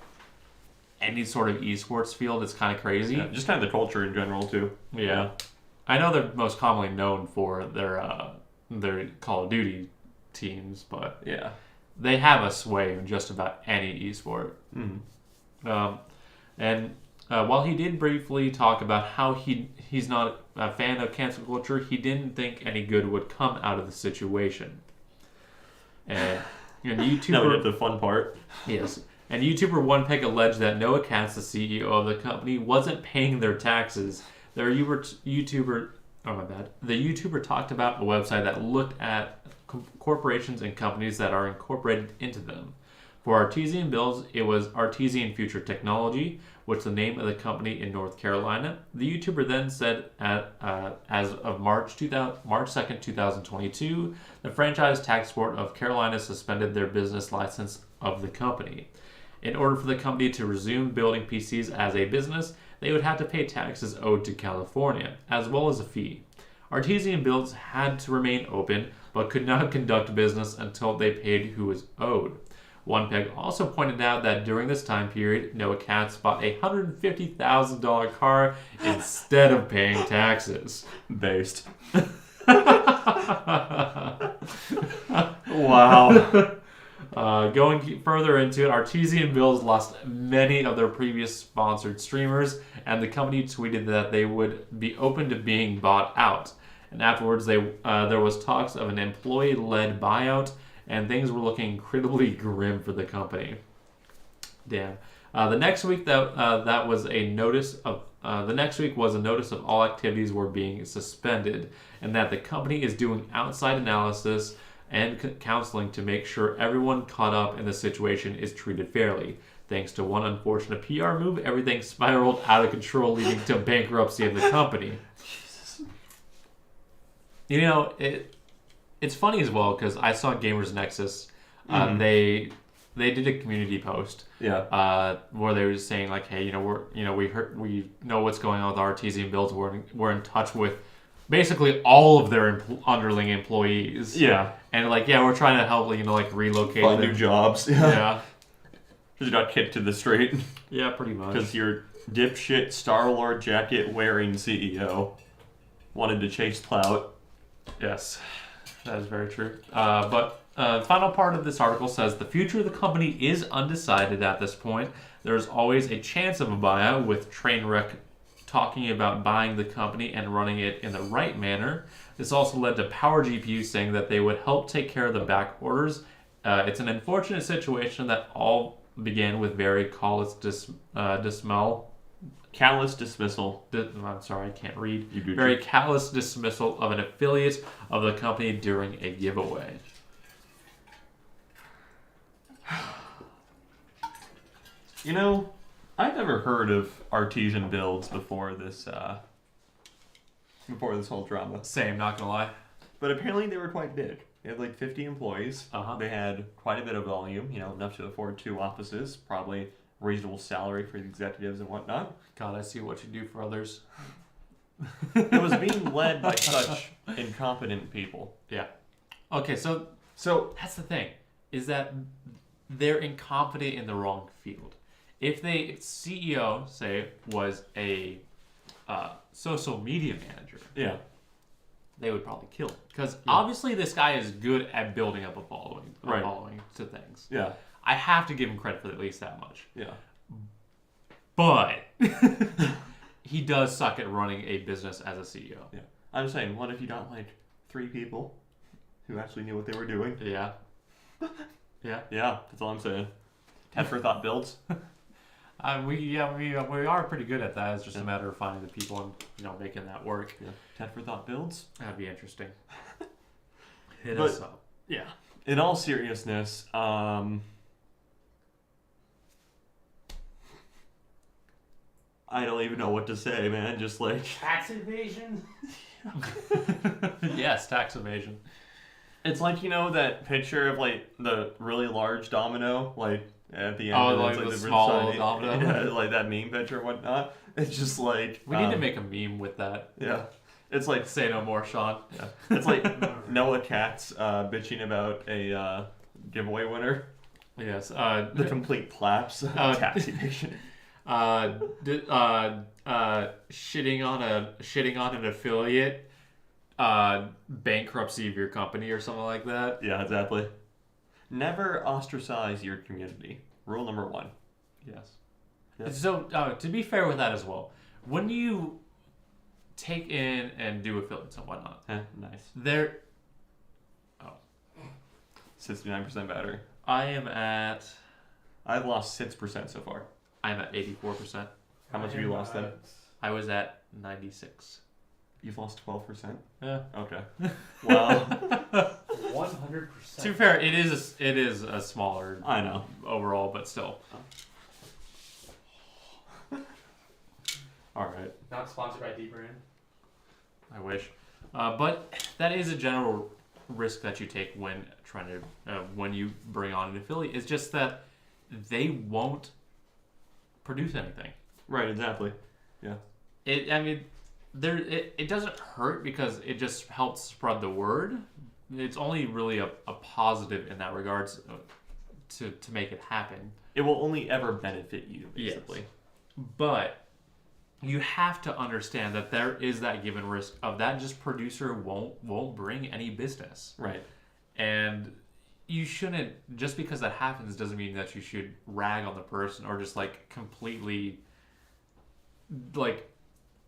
any sort of esports field. It's kind of crazy. Yeah, just kind of the culture in general, too. Yeah. I know they're most commonly known for their Call of Duty teams, but... Yeah. They have a sway in just about any esport. Mm-hmm. While he did briefly talk about how he's not a fan of cancel culture, he didn't think any good would come out of the situation. And YouTuber... Now we get the fun part. Yes. And YouTuber OnePeg alleged that Noah Katz, the CEO of the company, wasn't paying their taxes. The YouTuber talked about a website that looked at corporations and companies that are incorporated into them. For Artesian Builds, it was Artesian Future Technology, which is the name of the company in North Carolina. The YouTuber then said, as of March 2nd, 2022, the Franchise Tax Board of Carolina suspended their business license of the company. In order for the company to resume building PCs as a business, they would have to pay taxes owed to California, as well as a fee. Artesian Builds had to remain open, but could not conduct business until they paid who was owed. OnePeg also pointed out that during this time period, Noah Katz bought a $150,000 car instead of paying taxes. Based. Wow. Going further into it, Artesian Builds lost many of their previous sponsored streamers, and the company tweeted that they would be open to being bought out. And afterwards, there was talks of an employee-led buyout, and things were looking incredibly grim for the company. Damn. The next week was a notice of all activities were being suspended, and that the company is doing outside analysis and counseling to make sure everyone caught up in the situation is treated fairly. Thanks to one unfortunate PR move, everything spiraled out of control, leading to bankruptcy of the company. You know, it's funny as well because I saw Gamers Nexus. They did a community post. Yeah. Where they were saying like, hey, we know what's going on with Artesian Builds. We're in touch with basically all of their underling employees. Yeah. And like, yeah, we're trying to help, relocate Find them. new jobs. Yeah. Because you got kicked to the street. Yeah, pretty much. Because your dipshit Star-Lord jacket wearing CEO wanted to chase clout. Yes, that is very true. But final part of this article says the future of the company is undecided at this point. There is always a chance of a buyout with train wreck talking about buying the company and running it in the right manner. This also led to Power GPU saying that they would help take care of the back orders. It's an unfortunate situation that all began with very callous dismissal. I'm sorry, I can't read. Very callous dismissal of an affiliate of the company during a giveaway. You know, I've never heard of Artesian Builds before this whole drama. Same, not gonna lie. But apparently they were quite big. They had like 50 employees. Uh-huh. They had quite a bit of volume, enough to afford 2 offices, probably reasonable salary for the executives and whatnot. God, I see what you do for others. It was being led by such incompetent people. Yeah. Okay, so that's the thing, is that they're incompetent in the wrong field. If the CEO, say, was a social media manager, yeah, they would probably kill him. Because obviously this guy is good at building up a following to things. Yeah. I have to give him credit for at least that much. Yeah. But he does suck at running a business as a CEO. Yeah. I'm saying, what if you got like 3 people who actually knew what they were doing? Yeah. Yeah. Yeah, that's all I'm saying. Ted for thought builds. We are pretty good at that. It's just a matter of finding the people and making that work. Yeah. Ted for thought builds. That'd be interesting. Hit us up. Yeah. In all seriousness, I don't even know what to say, man. Just like Tax evasion? Yes, tax evasion. It's like, that picture of like the really large domino, like at the end. Oh, of like it's, the small domino? Yeah, like that meme picture and whatnot. It's just like We need to make a meme with that. Yeah. It's like Say no more, Sean. Yeah. It's like Noah Katz bitching about a giveaway winner. Yes. The complete collapse of tax evasion. Shitting on an affiliate, bankruptcy of your company or something like that. Yeah, exactly. Never ostracize your community. Rule number 1. Yes. Yep. So to be fair with that as well, when you take in and do affiliates and whatnot, Nice. they're 69% battery. I've lost 6% so far. I'm at 84%. How much have you lost then? I was at 96. You've lost 12%? Yeah. Okay. Wow. 100%. To be fair, it is a smaller. I know. Overall, but still. All right. Not sponsored by D-Brand. I wish. But that is a general risk that you take when trying to when you bring on an affiliate. It's just that they won't produce anything. Right. Exactly. Yeah. It doesn't hurt because it just helps spread the word. It's only really a positive in that regards to make it happen. It will only ever benefit you, basically. Yes. But you have to understand that there is that given risk of that just producer won't bring any business. Right. And you shouldn't, just because that happens doesn't mean that you should rag on the person or just like completely like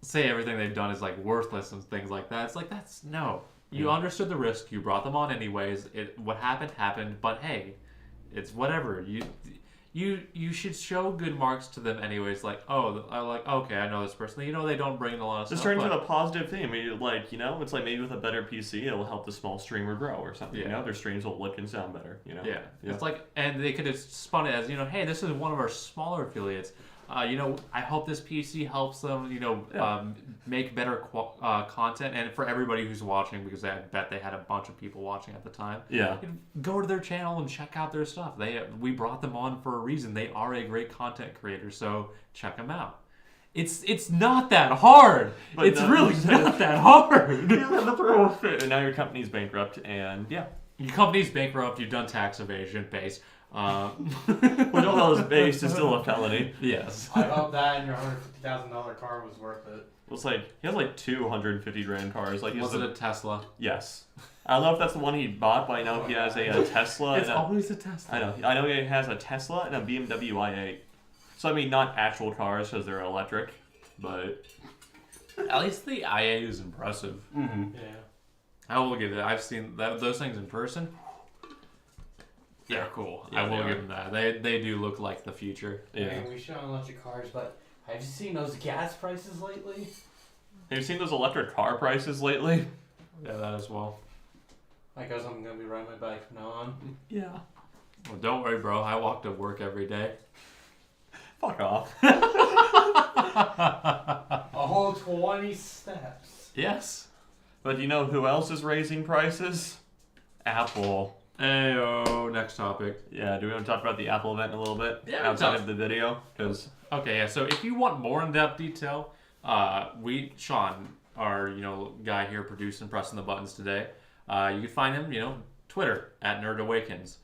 say everything they've done is like worthless and things like that. It's like, that's no. You understood the risk, you brought them on anyways. What happened, but hey, it's whatever. You should show good marks to them anyways. Like, okay, I know this person. They don't bring in a lot of just stuff. Just turn into a positive thing. I mean, it's like maybe with a better PC, it'll help the small streamer grow or something. Yeah. Their streams will look and sound better. Yeah. It's like, and they could have spun it as, hey, this is one of our smaller affiliates. I hope this PC helps them, make better content, and for everybody who's watching, because I bet they had a bunch of people watching at the time. Yeah. Go to their channel and check out their stuff. We brought them on for a reason. They are a great content creator, so check them out. It's not that hard. But it's really not that hard. And now your company's bankrupt, and yeah. Your company's bankrupt. You've done tax evasion, base. Which although it's based is still a felony. Yes. I hope that and your $150,000 car was worth it. It's like he has like 250 grand cars. Like, was it a Tesla? Yes. I don't know if that's the one he bought, but I know he has a Tesla. It's always a Tesla. I know he has a Tesla and a BMW i8. So I mean, not actual cars because they're electric, but At least the IA is impressive. Yeah. I will give it. I've seen those things in person. They're cool. Yeah, I will they give them that. They do look like the future. Yeah. I mean, we shit on electric cars, but have you seen those gas prices lately? Have you seen those electric car prices lately? Yeah, that as well. I guess I'm gonna be riding my bike from now on. Yeah. Well, don't worry, bro. I walk to work every day. Fuck off. A whole 20 steps. Yes. But you know who else is raising prices? Apple. Ayo, next topic. Yeah, do we want to talk about the Apple event a little bit? Yeah, outside talk- of the video? Because Okay, yeah. So if you want more in-depth detail, Sean, our guy here producing, pressing the buttons today, you can find him, Twitter at Nerd Awakens.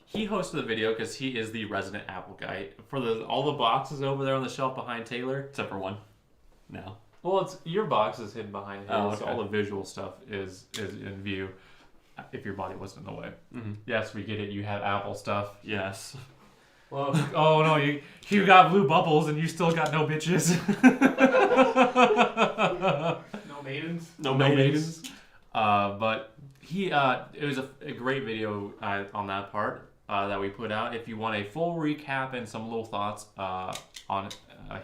He hosted the video because he is the resident Apple guy. For all the boxes over there on the shelf behind Taylor, except for one. No. well, it's your box is hidden behind his. Oh, okay. All the visual stuff is in view. If your body wasn't in the way. Mm-hmm. Yes, we get it. You have Apple stuff. Yes. Well, Oh no, you got blue bubbles and you still got no bitches. no maidens. No maidens. But it was a great video on that part that we put out. If you want a full recap and some little thoughts on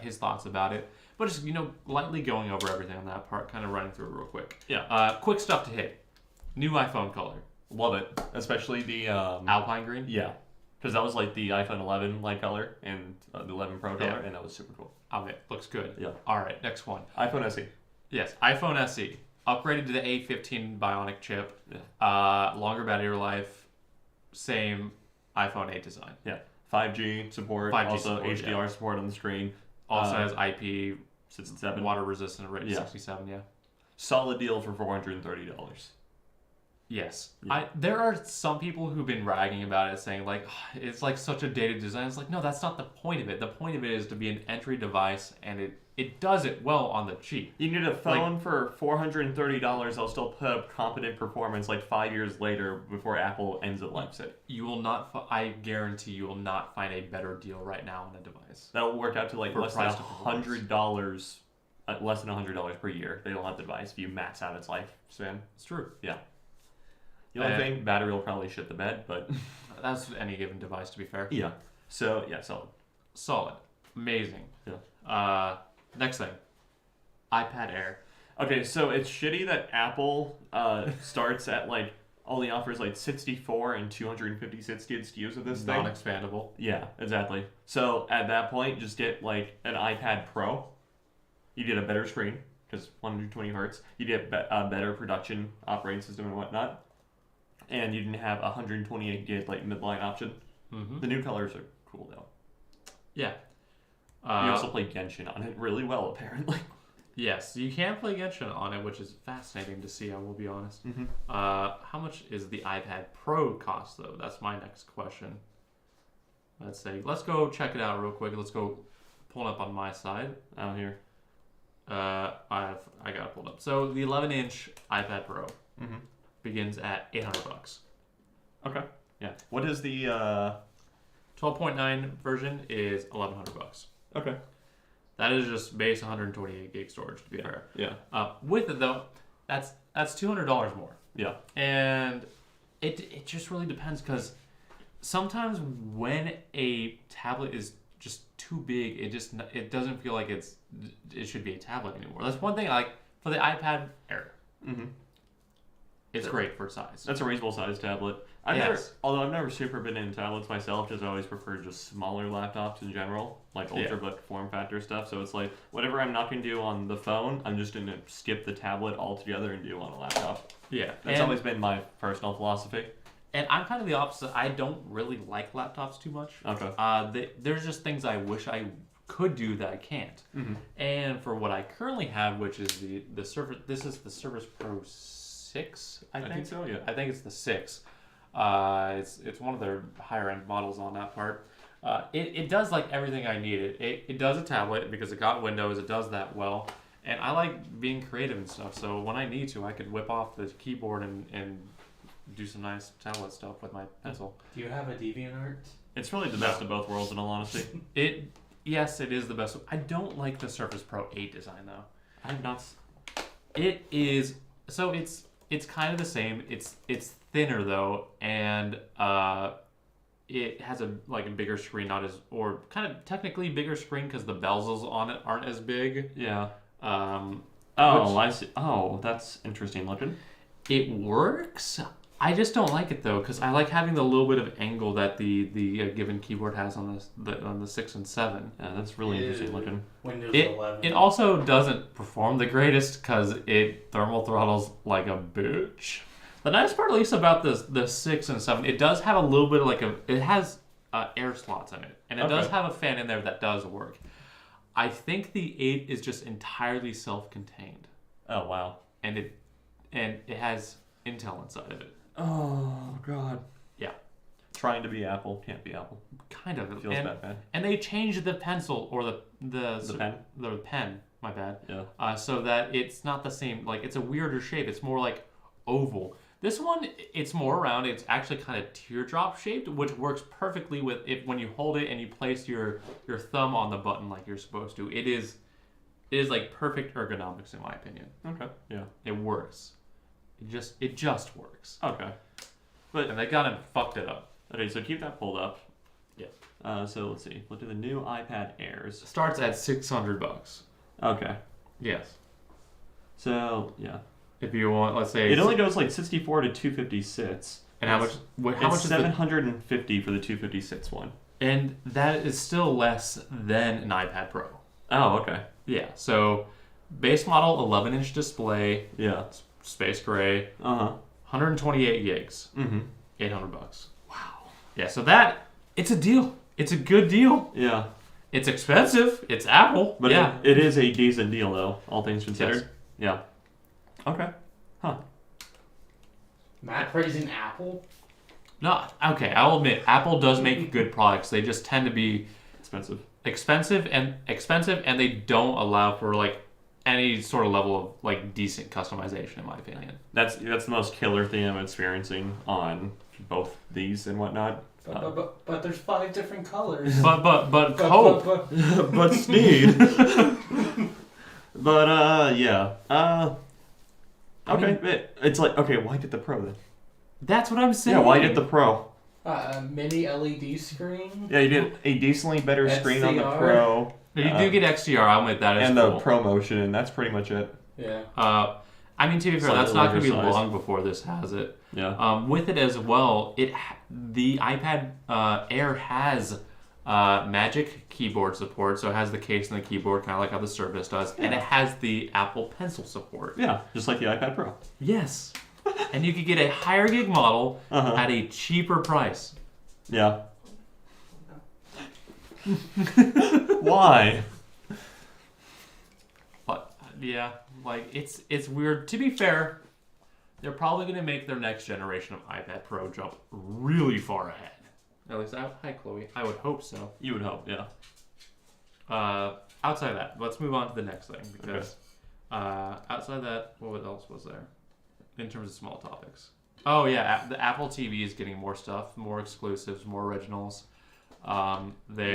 his thoughts about it, but just lightly going over everything on that part, kind of running through it real quick. Yeah. Quick stuff to hit. New iPhone color, Love it. Especially the... Alpine green. Yeah. Because that was like the iPhone 11 light color and the 11 Pro color, Yeah. and that was super cool. Oh, it looks good. Yeah. All right, next one. iPhone SE. Yes, iPhone SE upgraded to the A15 Bionic chip. Yeah. Longer battery life. Same iPhone 8 design. Yeah. 5G support. 5G also support, HDR support on the screen. Also has IP 67. water resistant rated Yeah. 67. Yeah. Solid deal for $430. Yes. Yeah. There are some people who've been ragging about it, saying like it's like such a dated design. It's like, no, that's not the point of it. The point of it is to be an entry device, and it does it well on the cheap. You get a phone for $430. I'll still put up competent performance like 5 years later before Apple ends its life cycle. You will not. I guarantee you will not find a better deal right now on a device. That'll work out to like For less than price to performance. $100. Less than $100 per year. They don't have the device if you max out its lifespan. It's true. Yeah. The only thing, battery will probably shit the bed, but That's any given device, to be fair. yeah. So yeah, Solid. Amazing. Yeah. Next thing. iPad Air. Okay, so it's shitty that Apple starts at like only offers like 64 and 256 SKUs of this thing. Non-expandable. Yeah, exactly. So at that point, just get like an iPad Pro. You get a better screen because 120 hertz. You get a better production operating system and whatnot. And you didn't have a 128 gig like midline option. Mm-hmm. The new colors are cool though. Yeah. You also play Genshin on it really well, apparently. Yes, you can play Genshin on it, which is fascinating to see, I will be honest. Mm-hmm. How much is the iPad Pro cost, though? That's my next question. Let's go check it out real quick. Let's go pull it up on my side. Out here. I got it pulled up. So the 11-inch iPad Pro Mm-hmm. begins at $800. Okay. Yeah. What is the 12.9 version is $1,100. Okay. That is just base 128 gig storage, to be fair. Yeah. With it though, that's $200 more. Yeah. And it just really depends, because sometimes when a tablet is just too big, it doesn't feel like it should be a tablet anymore. That's one thing. Like for the iPad Air, Mm-hmm. it's great for size. That's a reasonable sized tablet. Although I've never super been into tablets myself, because I always prefer just smaller laptops in general, like ultrabook form factor stuff. So it's like whatever I'm not going to do on the phone, I'm just going to skip the tablet altogether and do on a laptop. Yeah, That's always been my personal philosophy. And I'm kind of the opposite. I don't really like laptops too much. Okay. There's just things I wish I could do that I can't. Mm-hmm. And for what I currently have, which is the Surface, this is the Surface Pro 6, I think so. Yeah. I think it's the 6. It's one of their higher end models on that part. It does like everything I need. It does a tablet because it got Windows. It does that well, and I like being creative and stuff. So when I need to, I could whip off the keyboard and do some nice tablet stuff with my pencil. Do you have a DeviantArt? It's really the best of both worlds, in all honesty. Yes, it is the best. I don't like the Surface Pro 8 design though. I have not. It is so it's kind of the same. It's thinner though, and it has a bigger screen, not as or kind of technically bigger screen because the bezels on it aren't as big. Yeah. I see. Oh, that's interesting looking. It works. I just don't like it though because I like having the little bit of angle that the given keyboard has on the 6 and 7. Yeah, that's really interesting looking. Windows 11. It also doesn't perform the greatest because it thermal throttles like a bitch. The nice part, at least about the 6 and 7, it does have a little bit of it has air slots in it, and it does have a fan in there that does work. I think the 8 is just entirely self-contained. Oh wow! And it has Intel inside of it. Oh god. Yeah. Trying to be Apple can't be Apple. Kind of. It feels bad. And they changed the pencil or the pen. The pen. My bad. Yeah. So that it's not the same. Like it's a weirder shape. It's more like oval. This one, it's more round. It's actually kind of teardrop shaped, which works perfectly with when you hold it and you place your thumb on the button like you're supposed to. It is like perfect ergonomics in my opinion. Okay. Yeah. It works. It just works. Okay. And they got and fucked it up. Okay, so keep that pulled up. Yeah. So let's see. Look at the new iPad Airs. Starts at $600. Okay. Yes. So yeah. If you want, let's say it only goes like 64 to 256. And how much? How much is $750 for the 256 one? And that is still less than an iPad Pro. Oh, okay. Yeah. So base model 11-inch display. Yeah. Space gray. 128 gigs. Mm-hmm. $800. Wow. Yeah. So it's a deal. It's a good deal. Yeah. It's expensive. It's Apple. But yeah. it is a decent deal though, all things considered. Yes. Yeah. Okay. Huh. Matt praising Apple? No. Okay. I'll admit, Apple does make good products. They just tend to be expensive, and they don't allow for any sort of level of decent customization, in my opinion. That's the most killer thing I'm experiencing on both these and whatnot. But there's 5 different colors. But cope. But Sneed. But yeah. Okay, it's like, okay, why get the Pro then? That's what I'm saying. Yeah, why get the Pro? Mini LED screen. Yeah, you get a decently better screen on the Pro. You do get XDR. I'll admit that is and cool. the Pro Motion, and that's pretty much it. Yeah. I mean, to be fair, that's not going to be long before this has it. Yeah. With it as well, the iPad Air has Magic Keyboard support, so it has the case and the keyboard, kind of like how the Surface does, and it has the Apple Pencil support. Yeah, just like the iPad Pro. Yes. And you could get a higher gig model at a cheaper price. Yeah. Why? But yeah, it's weird. To be fair, they're probably going to make their next generation of iPad Pro jump really far ahead. At least, hi Chloe. I would hope so. You would hope, yeah. Outside of that, let's move on to the next thing because outside of that, what else was there in terms of small topics? Oh yeah, the Apple TV is getting more stuff, more exclusives, more originals. They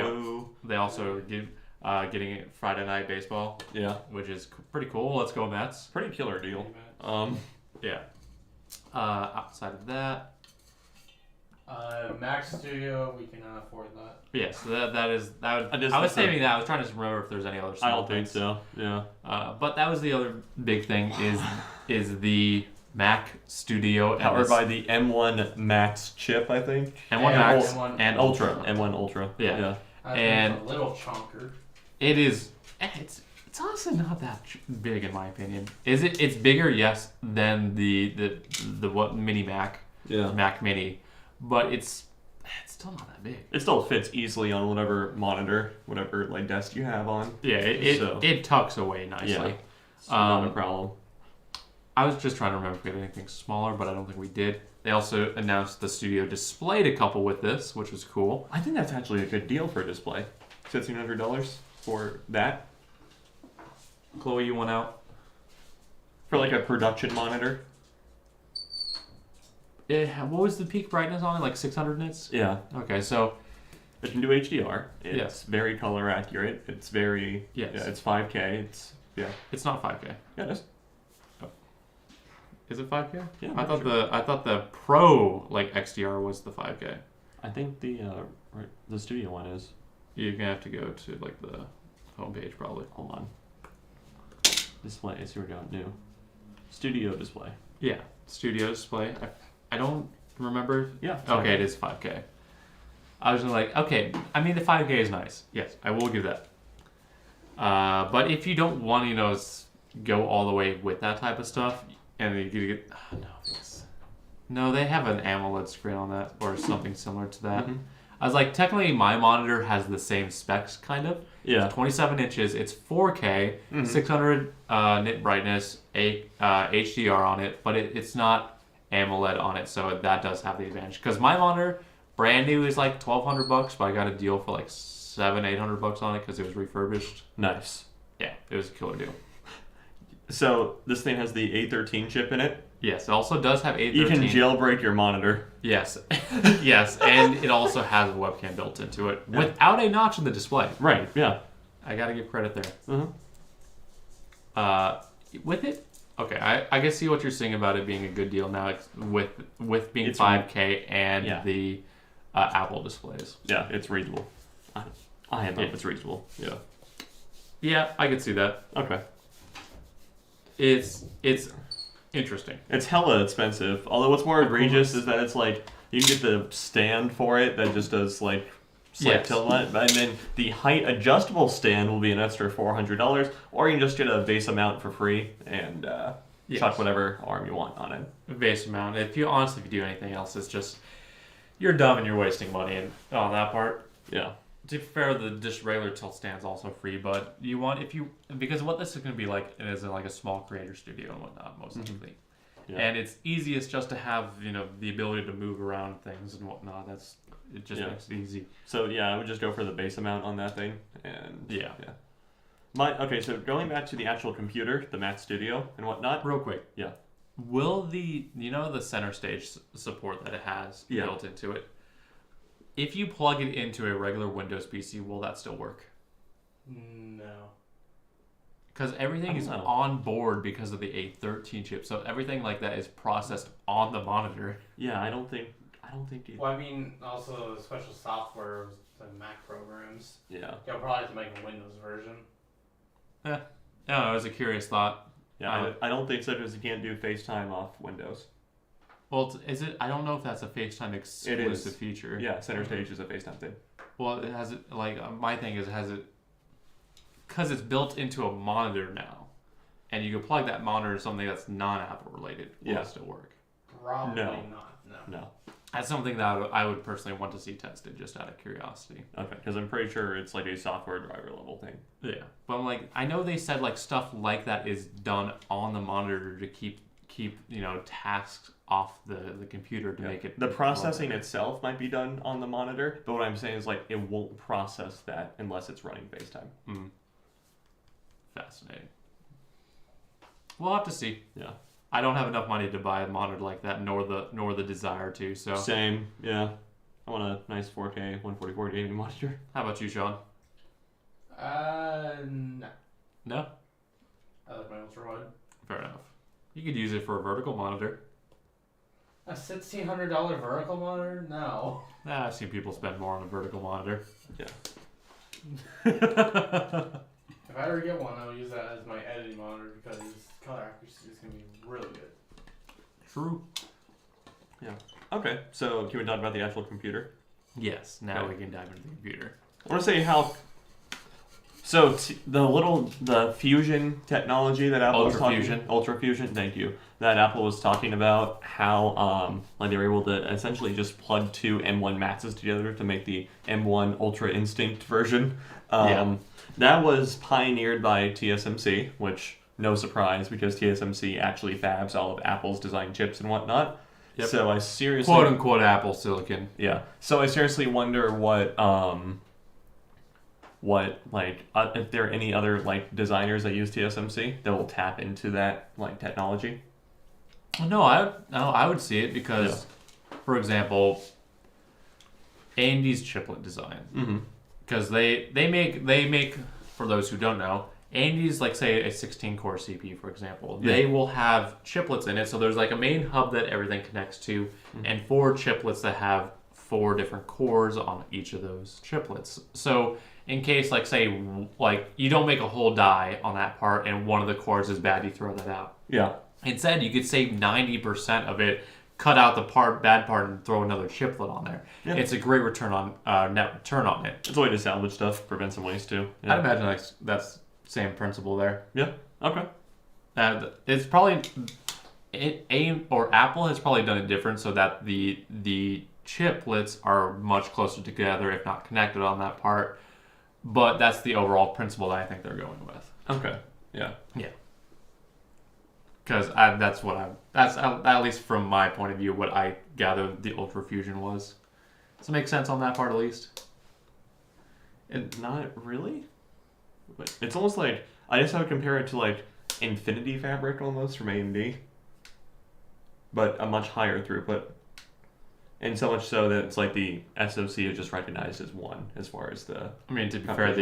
also getting Friday Night Baseball. Yeah, which is pretty cool. Let's go Mets. Pretty killer deal. Yeah. Outside of that. Mac Studio, we cannot afford that. Yes, I was saving that. I was trying to just remember if there's any other small things. I don't think so. Yeah. But that was the other big thing is the Mac Studio powered by the M1 Max chip, I think. M1 Max and Ultra. M1 Ultra. Yeah. And a little chunker. It is. It's honestly not that big in my opinion. Is it? It's bigger, yes, than the Mini Mac. Yeah. Mac Mini. But it's still not that big. It still fits easily on whatever monitor, whatever desk you have on. Yeah, it tucks away nicely. Yeah, it's not a problem. I was just trying to remember if we had anything smaller, but I don't think we did. They also announced the Studio display to couple with this, which was cool. I think that's actually a good deal for a display. $1,500 for that. Chloe, you went out? For a production monitor? What was the peak brightness on it? 600 nits? Yeah. Okay, so it can do HDR. It's very color accurate. It's very it's 5K. It's Yeah. It's not 5K. Yeah, it is. Is it 5K? Yeah. I thought the Pro like XDR was the 5K. I think the studio one is. You're gonna have to go to like the homepage probably. Hold on. Display. Here we go. New. Studio display. Yeah, studio display. I don't remember. Yeah. Okay, it is 5K. I was just like, okay. I mean, the 5K is nice. Yes, I will give that. But if you don't want to, go all the way with that type of stuff, and you get no, they have an AMOLED screen on that or something similar to that. Mm-hmm. I was like, technically, my monitor has the same specs, kind of. Yeah. It's 27 inches. It's 4K, 600 nit brightness, HDR on it, but it's not AMOLED on it, so that does have the advantage. Because my monitor, brand new, is like $1,200, but I got a deal for like $700-800 on it because it was refurbished. Nice. Yeah, it was a killer deal. So this thing has the A13 chip in it. Yes, it also does have A13. You can jailbreak your monitor. Yes, yes, and it also has a webcam built into it without a notch in the display. Right. Yeah. I gotta give credit there. Uh-huh. With it, okay, I can see what you're saying about it being a good deal now with being It's 5K and yeah. the Apple displays. Yeah, it's reasonable. I know it's reasonable. Yeah. Yeah, I could see that. Okay. It's interesting. It's hella expensive. Although what's more egregious is that it's like you can get the stand for it that just does like slight tilt on it, and then the height adjustable stand will be an extra $400, or you can just get a base amount for free and chuck whatever arm you want on it. Base amount. If you do anything else, it's just you're dumb and you're wasting money on that part. Yeah. To be fair, the just regular tilt stand's also free, but because what this is going to be like is in like a small creator studio and whatnot, most likely. Yeah. And it's easiest just to have the ability to move around things and whatnot. It just makes it easy. So yeah, I would just go for the base amount on that thing, and yeah. Okay, so going back to the actual computer, the Mac Studio and whatnot. Real quick. Yeah. Will the center stage support that it has built into it? If you plug it into a regular Windows PC, will that still work? No. Because everything is on board because of the A13 chip, so everything like that is processed on the monitor. Yeah, I don't think it. Well, I mean, also the special software, the Mac programs. Yeah. You'll probably have to make a Windows version. Yeah. No, it was a curious thought. Yeah, I don't think so because you can't do FaceTime off Windows. Well, is it? I don't know if that's a FaceTime exclusive feature. Yeah, center stage is a FaceTime thing. Well, it has it like my thing is because it's built into a monitor now, and you can plug that monitor to something that's non-Apple related. Will it still work? Probably No. not. No. That's something that I would personally want to see tested, just out of curiosity. Okay, because I'm pretty sure it's like a software driver level thing. Yeah, but I'm like, I know they said like stuff like that is done on the monitor to keep tasks off the computer to make it. The processing itself might be done on the monitor, but what I'm saying is like it won't process that unless it's running FaceTime. Fascinating. We'll have to see. Yeah. I don't have enough money to buy a monitor like that, nor the desire to. So same. Yeah. I want a nice 4K 144 gaming monitor. How about you, Sean? No. No. I like my ultra wide. Fair enough. You could use it for a vertical monitor. A $1,600 vertical monitor? No. I've seen people spend more on a vertical monitor. Yeah. If I ever get one, I'll use that as my editing monitor because color accuracy is going to be really good. True. Yeah. Okay, so can we talk about the actual computer? Yes, now we can dive into the computer. I want to say how... So, the fusion technology that Apple was talking... Ultra Fusion, thank you. That Apple was talking about how they were able to essentially just plug two M1 Maxes together to make the M1 Ultra Instinct version. That was pioneered by TSMC, which, no surprise, because TSMC actually fabs all of Apple's design chips and whatnot. Yep. So I seriously... quote-unquote Apple silicon. Yeah. So I seriously wonder if there are any other designers that use TSMC that will tap into that technology. No, I would see it because, for example, AMD's chiplet design, because they make, for those who don't know, AMD's like say a 16-core CPU, for example. They will have chiplets in it. So there's like a main hub that everything connects to, and 4 chiplets that have 4 different cores on each of those chiplets. So in case, like say, like you don't make a whole die on that part, and one of the cores is bad, you throw that out. Yeah. Instead, you could save 90% of it, cut out the bad part, and throw another chiplet on there. Yeah. It's a great return on net return on it. It's a way to salvage stuff, prevent some waste too. Yeah. I'd imagine that's same principle there. Yeah. Okay. It's probably Apple has probably done it different so that the chiplets are much closer together, if not connected on that part. But that's the overall principle that I think they're going with. Okay. Yeah. Yeah. Because that's at least from my point of view, what I gathered the Ultra Fusion was. Does it make sense on that part at least? Not really. But it's almost like I guess I would compare it to like Infinity Fabric almost from AMD, but a much higher throughput, and so much so that it's like the SoC is just recognized as one as far as the. I mean, to be fair,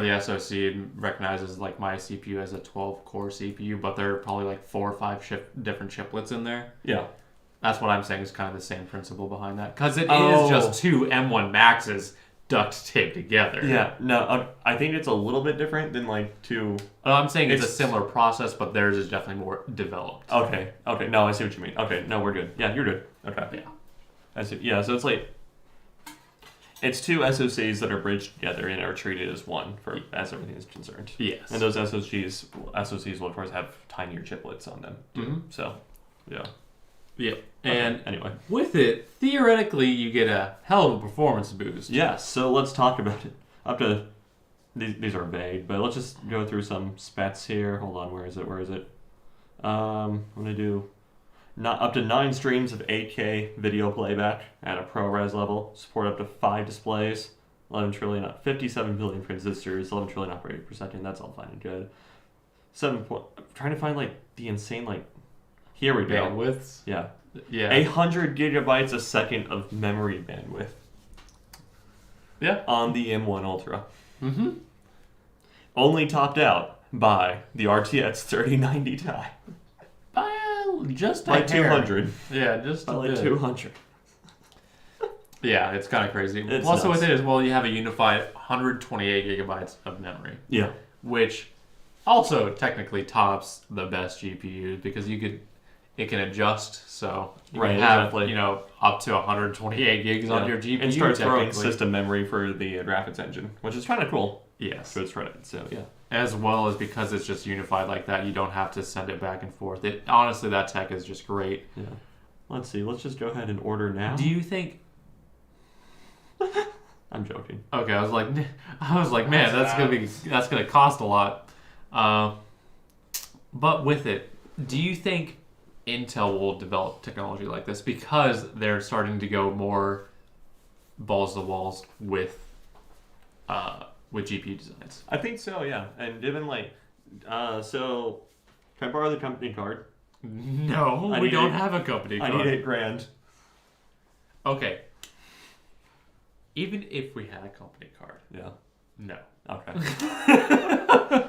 the SoC recognizes like my CPU as a 12-core CPU, but there are probably like 4 or 5 different chiplets in there. Yeah. That's what I'm saying is kind of the same principle behind that. Because it is just 2 M1 Maxes duct taped together. Yeah, no, I think it's a little bit different than like 2. I'm saying it's a similar process, but theirs is definitely more developed. Okay, no, I see what you mean. Okay, no, we're good. Yeah, you're good. Okay. Yeah. I see. Yeah, so it's like, it's 2 SoCs that are bridged together and are treated as one as everything is concerned. Yes. And those SoCs will of course have tinier chiplets on them. Mm-hmm. So, yeah. Yeah. Okay, And anyway, with it, theoretically, you get a hell of a performance boost. yeah. So let's talk about it. Up to these are vague, but let's just go through some specs here. Hold on, where is it? I'm gonna do up to 9 streams of 8K video playback at a ProRes level. Support up to 5 displays, 57 billion transistors, 11 trillion operating per second. That's all fine and good. I'm trying to find like the insane like. Here we go. Bandwidths. Yeah. Yeah. 100 gigabytes a second of memory bandwidth. Yeah. On the M1 Ultra. Mm-hmm. Only topped out by the RTX 3090 Ti. Just by a hair. 200. Yeah, just By a like bit. 200. Yeah, it's kind of crazy. It's Plus, nuts. with it as well, you have a unified 128 gigabytes of memory. Yeah. Which also technically tops the best GPUs because it can adjust, so you can have exactly. Up to 128 gigs on your GPU. And start throwing technically. system memory for the graphics engine, which is kind of cool. Yes. So it's credit. So yeah. As well as because it's just unified like that, you don't have to send it back and forth. Honestly, that tech is just great. Yeah. Let's see. Let's just go ahead and order now. Do you think? I'm joking. Okay, I was like, man, that's gonna cost a lot. But with it, do you think Intel will develop technology like this because they're starting to go more balls to the walls with GPU designs? I think so, yeah. And even like, so can I borrow the company card? No, we don't have a company card. I need $8,000. Okay. Even if we had a company card. Yeah. No. Okay.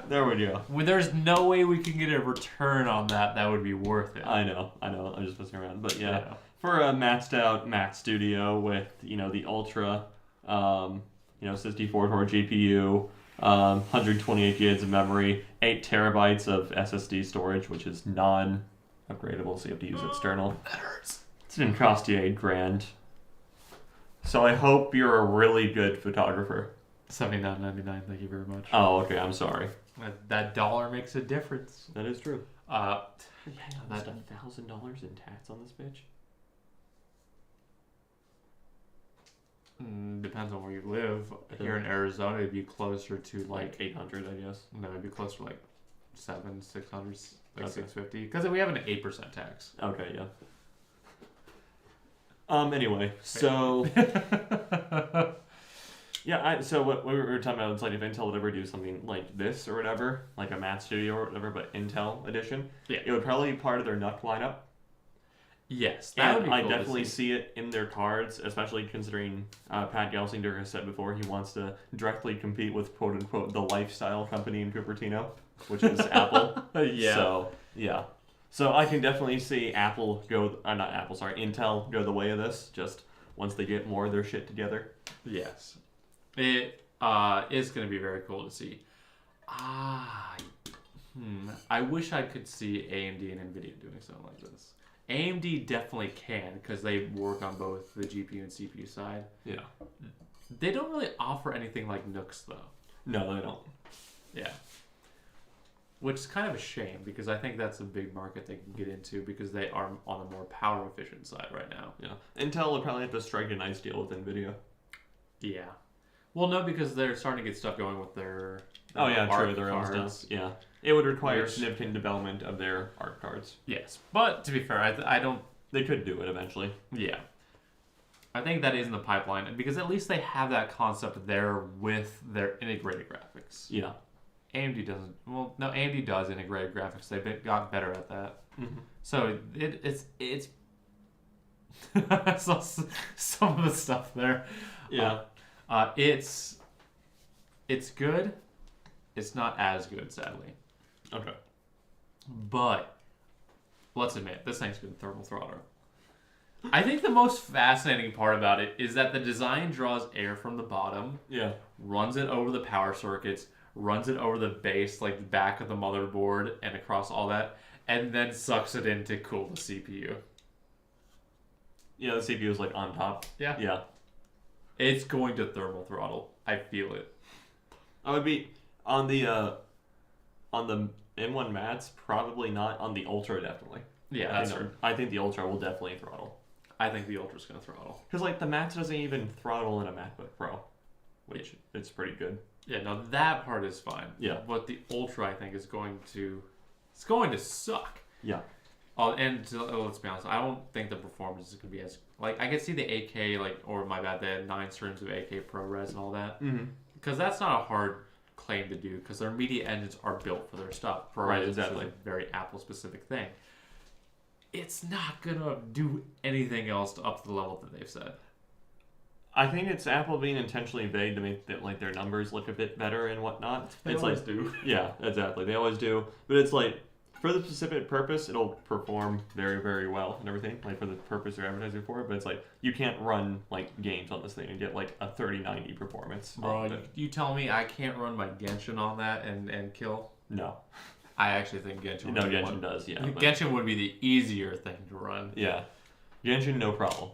There we go. Well, there's no way we can get a return on that would be worth it. I know. I'm just messing around. But yeah, for a maxed out Mac Studio with, the Ultra, 64-core GPU, 128 gigs of memory, 8 terabytes of SSD storage, which is non-upgradable, so you have to use external. That hurts. It's gonna cost you $8,000. So I hope you're a really good photographer. $79.99. Thank you very much. Oh, okay. I'm sorry. That dollar makes a difference. That is true. Yeah, That's $1,000 in tax on this bitch. Depends on where you live. Here in Arizona, it'd be closer to Like 800, I guess. No, it'd be closer to like 600, like Okay. 650, because we have an 8% tax. Okay, yeah. Anyway, so yeah, so what we were talking about, it's like if Intel would ever do something like this or whatever, like a Mac Studio or whatever, but Intel edition, Yeah. it would probably be part of their NUC lineup. Yes, that would And be I cool definitely to see it in their cards, especially considering Pat Gelsinger has said before he wants to directly compete with quote unquote the lifestyle company in Cupertino, which is Apple. Yeah. So yeah. So I can definitely see Apple go, not Apple, sorry, Intel go the way of this. Just once they get more of their shit together. Yes, it is going to be very cool to see. I wish I could see AMD and NVIDIA doing something like this. AMD definitely can because they work on both the GPU and CPU side. Yeah. They don't really offer anything like Nooks though. No, they don't. Yeah. Which is kind of a shame because I think that's a big market they can get into because they are on a more power efficient side right now. Yeah. Intel will probably have to strike a nice deal with NVIDIA. Yeah. Well, no, because they're starting to get stuff going with their Oh yeah, true. art Their own cards. stuff. Yeah. It would require Which- significant development of their art cards. Yes, but to be fair, I don't. They could do it eventually. Yeah. I think that is in the pipeline because at least they have that concept there with their integrated graphics. Yeah. AMD doesn't. Well, no, AMD does integrated graphics. They've got better at that. Mm-hmm. So it's I saw some of the stuff there. Yeah. It's good. It's not as good, sadly. Okay. But let's admit, this thing's been thermal throttle. I think the most fascinating part about it is that the design draws air from the bottom, Yeah. runs it over the power circuits, runs it over the base, like the back of the motherboard, and across all that, and then sucks it in to cool the CPU. Yeah, the CPU is like on top. Yeah. Yeah. It's going to thermal throttle. I feel it. I would be on the M1 Max, probably not. On the Ultra, definitely. Yeah, that's true. I think the Ultra will definitely throttle. I think the Ultra's going to throttle. Because like the Max doesn't even throttle in a MacBook Pro, which it's pretty good. Yeah, no, that part is fine. Yeah. But the Ultra, I think, is going to suck. Yeah. Oh, and let's be honest, I don't think the performance is going to be as like I could see the 8K the 9 streams of 8K ProRes and all that because that's not a hard claim to do because their media engines are built for their stuff. ProRes Right, is exactly. a very Apple specific thing. It's not gonna do anything else to up to the level that they've said. I think it's Apple being intentionally vague to make their numbers look a bit better and whatnot. They it's always like do. Yeah, exactly. They always do. But it's like for the specific purpose, it'll perform very, very well and everything. Like for the purpose they're advertising for it. But it's like you can't run like games on this thing and get like a 3090 performance. Bro, you tell me I can't run my Genshin on that and kill? No. I actually think Genshin. No, would be Genshin does. Yeah. But, Genshin would be the easier thing to run. yeah. Genshin, no problem.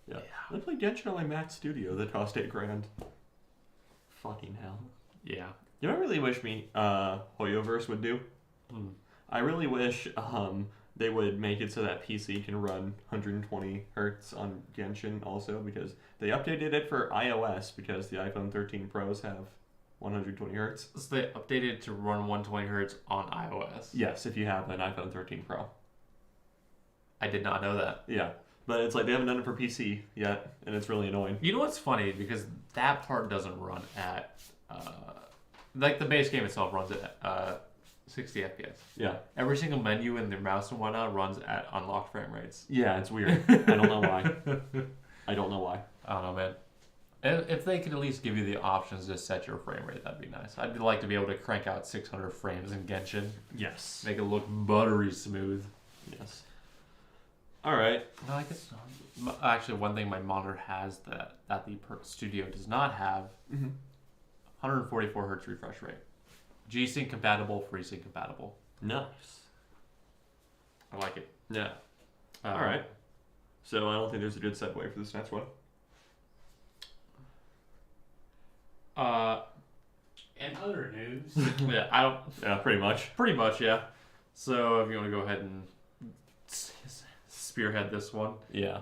Yeah. I play Genshin on my Mac Studio that cost $8,000. Fucking hell. Yeah. You know what I really wish Hoyoverse would do? I really wish they would make it so that PC can run 120 hertz on Genshin also because they updated it for iOS because the iPhone 13 Pros have 120 hertz. So they updated to run 120 hertz on iOS. Yes, if you have an iPhone 13 Pro. I did not know that. Yeah. But it's like they haven't done it for PC yet, and it's really annoying. You know what's funny? Because that part doesn't run at... like the base game itself runs at 60 FPS. Yeah. Every single menu in the mouse and whatnot runs at unlocked frame rates. Yeah, it's weird. I don't know why. I don't know why. I don't know, man. If they could at least give you the options to set your frame rate, that'd be nice. I'd like to be able to crank out 600 frames in Genshin. Yes. Make it look buttery smooth. Yes. All right. No, I guess not. Actually, one thing my monitor has that the Studio does not have, 144 hertz refresh rate. G-Sync compatible, FreeSync compatible. Nice. I like it. Yeah. All right. So I don't think there's a good segue for this next one. And other news. Yeah, I don't. Yeah, pretty much. Pretty much, yeah. So if you want to go ahead and spearhead this one. Yeah.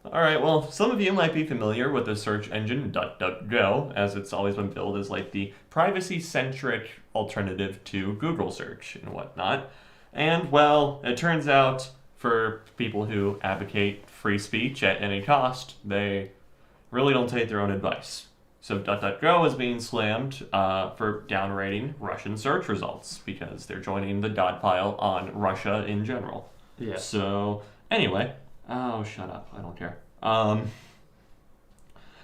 All right, well, some of you might be familiar with the search engine DuckDuckGo, as it's always been billed as like the privacy-centric alternative to Google search and whatnot. And, well, it turns out for people who advocate free speech at any cost, they really don't take their own advice. So DuckDuckGo is being slammed for downrating Russian search results because they're joining the dot pile on Russia in general. Yeah. So, anyway. Oh, shut up. I don't care.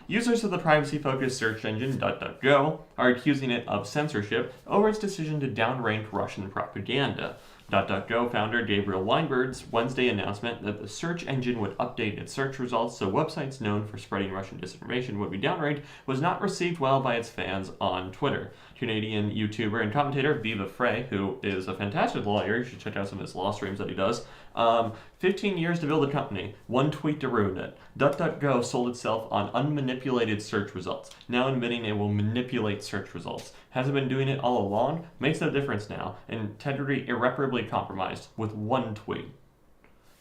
Users of the privacy-focused search engine DuckDuckGo are accusing it of censorship over its decision to downrank Russian propaganda. DuckDuckGo founder Gabriel Weinberg's Wednesday announcement that the search engine would update its search results so websites known for spreading Russian disinformation would be downranked was not received well by its fans on Twitter. Canadian YouTuber and commentator Viva Frey, who is a fantastic lawyer, you should check out some of his law streams that he does, 15 years to build a company, one tweet to ruin it. DuckDuckGo sold itself on unmanipulated search results, now admitting it will manipulate search results. Hasn't been doing it all along, makes no difference now, integrity irreparably compromised with one tweet.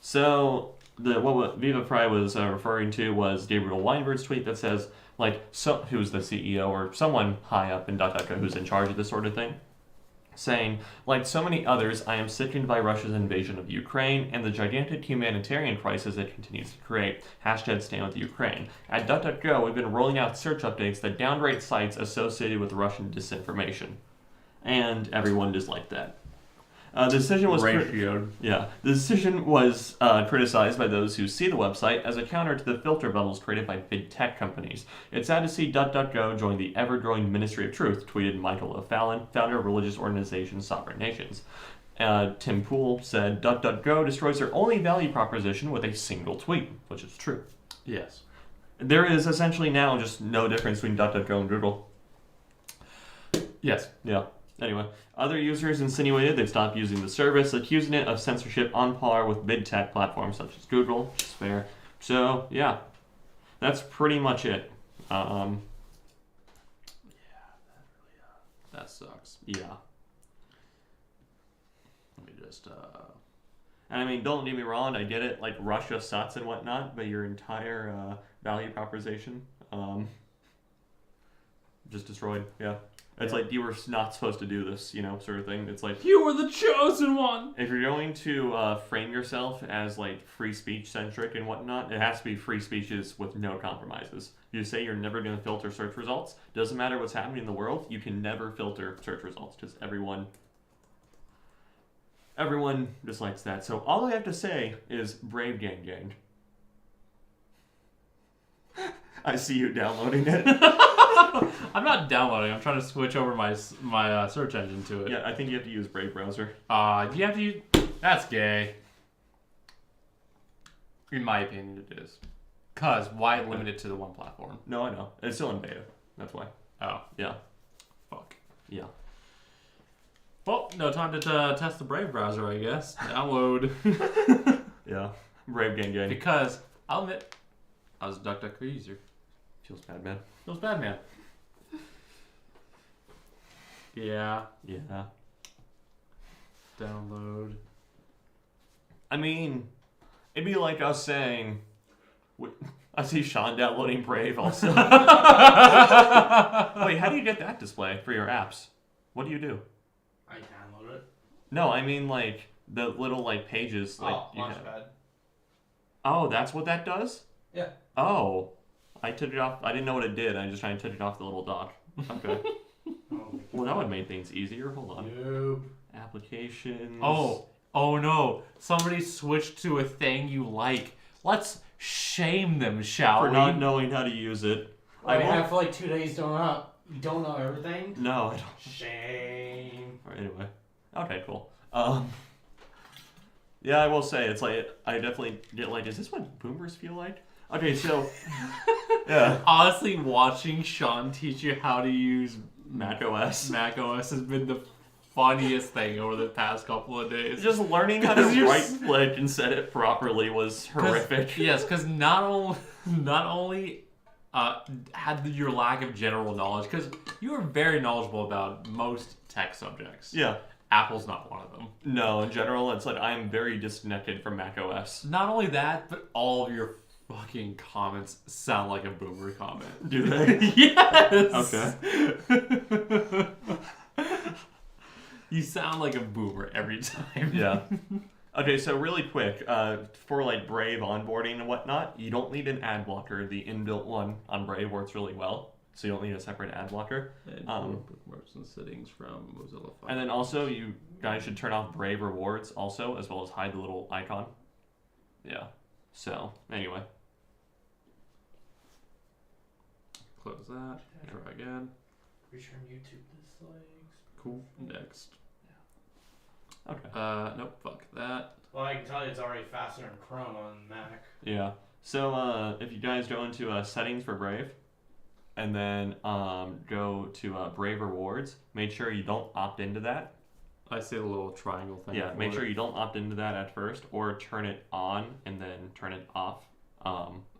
So, what Viva Frey was referring to was Gabriel Weinberg's tweet that says, who's the CEO or someone high up in DuckDuckGo who's in charge of this sort of thing, saying, like so many others, I am sickened by Russia's invasion of Ukraine and the gigantic humanitarian crisis it continues to create. Hashtag stand with Ukraine. At DuckDuckGo, we've been rolling out search updates that downgrade sites associated with Russian disinformation. And everyone disliked that. The decision was ratioed. The decision was criticized by those who see the website as a counter to the filter bubbles created by big tech companies. It's sad to see DuckDuckGo join the ever-growing Ministry of Truth, tweeted Michael O'Fallon, founder of religious organization Sovereign Nations. Tim Poole said DuckDuckGo destroys their only value proposition with a single tweet, which is true. Yes. There is essentially now just no difference between DuckDuckGo and Google. Yes. Yeah. Anyway, other users insinuated they'd stop using the service, accusing it of censorship on par with big tech platforms such as Google, which is fair. So, yeah, that's pretty much it. That sucks. Yeah. Let me just, and I mean, don't get me wrong, I get it, like, Russia sucks and whatnot, but your entire value proposition, just destroyed, yeah. It's like you were not supposed to do this, sort of thing. It's like you were the chosen one. If you're going to frame yourself as like free speech centric and whatnot, it has to be free speeches with no compromises. You say you're never going to filter search results. Doesn't matter what's happening in the world. You can never filter search results because everyone dislikes that. So all I have to say is brave gang gang. I see you downloading it. I'm not downloading. I'm trying to switch over my search engine to it. Yeah, I think you have to use Brave browser. You have to use... That's gay. In my opinion, it is. Because why limit it to the one platform? No, I know. It's still in beta. That's why. Oh. Yeah. Fuck. Yeah. Well, no time to test the Brave browser, I guess. Download. Yeah. Brave gang gang. Because, I'll admit, I was a DuckDuckGo user. Feels bad, man. Feels bad, man. Yeah. Yeah. Download. I mean, it'd be like us saying... I see Sean downloading Brave also. Wait, how do you get that display for your apps? What do you do? I download it. No, I mean like the little like pages. Like Launchpad. Oh, that's what that does? Yeah. Oh. I took it off. I didn't know what it did. I just tried to take it off the little dock. Okay. Well, that would make things easier. Hold on. Nope. Applications. Oh no. Somebody switched to a thing you like. Let's shame them, shall we? For not knowing how to use it. I have for like 2 days don't know. You don't know everything? No, I don't. Shame. Alright, anyway. Okay, cool. Yeah, I will say, it's like, I definitely get like, is this what boomers feel like? Okay, so, yeah. Honestly, watching Sean teach you how to use Mac OS has been the funniest thing over the past couple of days. Just learning how to right-click and set it properly was horrific. Yes, because not only had your lack of general knowledge, because you are very knowledgeable about most tech subjects. Yeah. Apple's not one of them. No, in general, it's like I am very disconnected from Mac OS. Not only that, but all of your fucking comments sound like a boomer comment. Do they? Yes! Okay. You sound like a boomer every time. Yeah. Okay, so really quick, for like Brave onboarding and whatnot, you don't need an ad blocker. The inbuilt one on Brave works really well. so you don't need a separate ad blocker. And bookmarks and settings from Mozilla Firefox. And then also, you guys should turn off Brave rewards also, as well as hide the little icon. Yeah. So, anyway. Close that. Try again. Return YouTube dislikes. Cool. Next. Okay. Nope. Fuck that. Well, I can tell you it's already faster than Chrome on Mac. Yeah. So, if you guys go into settings for Brave, and then go to Brave rewards, make sure you don't opt into that. I see the little triangle thing. Yeah, make sure you don't opt into that at first, or turn it on and then turn it off.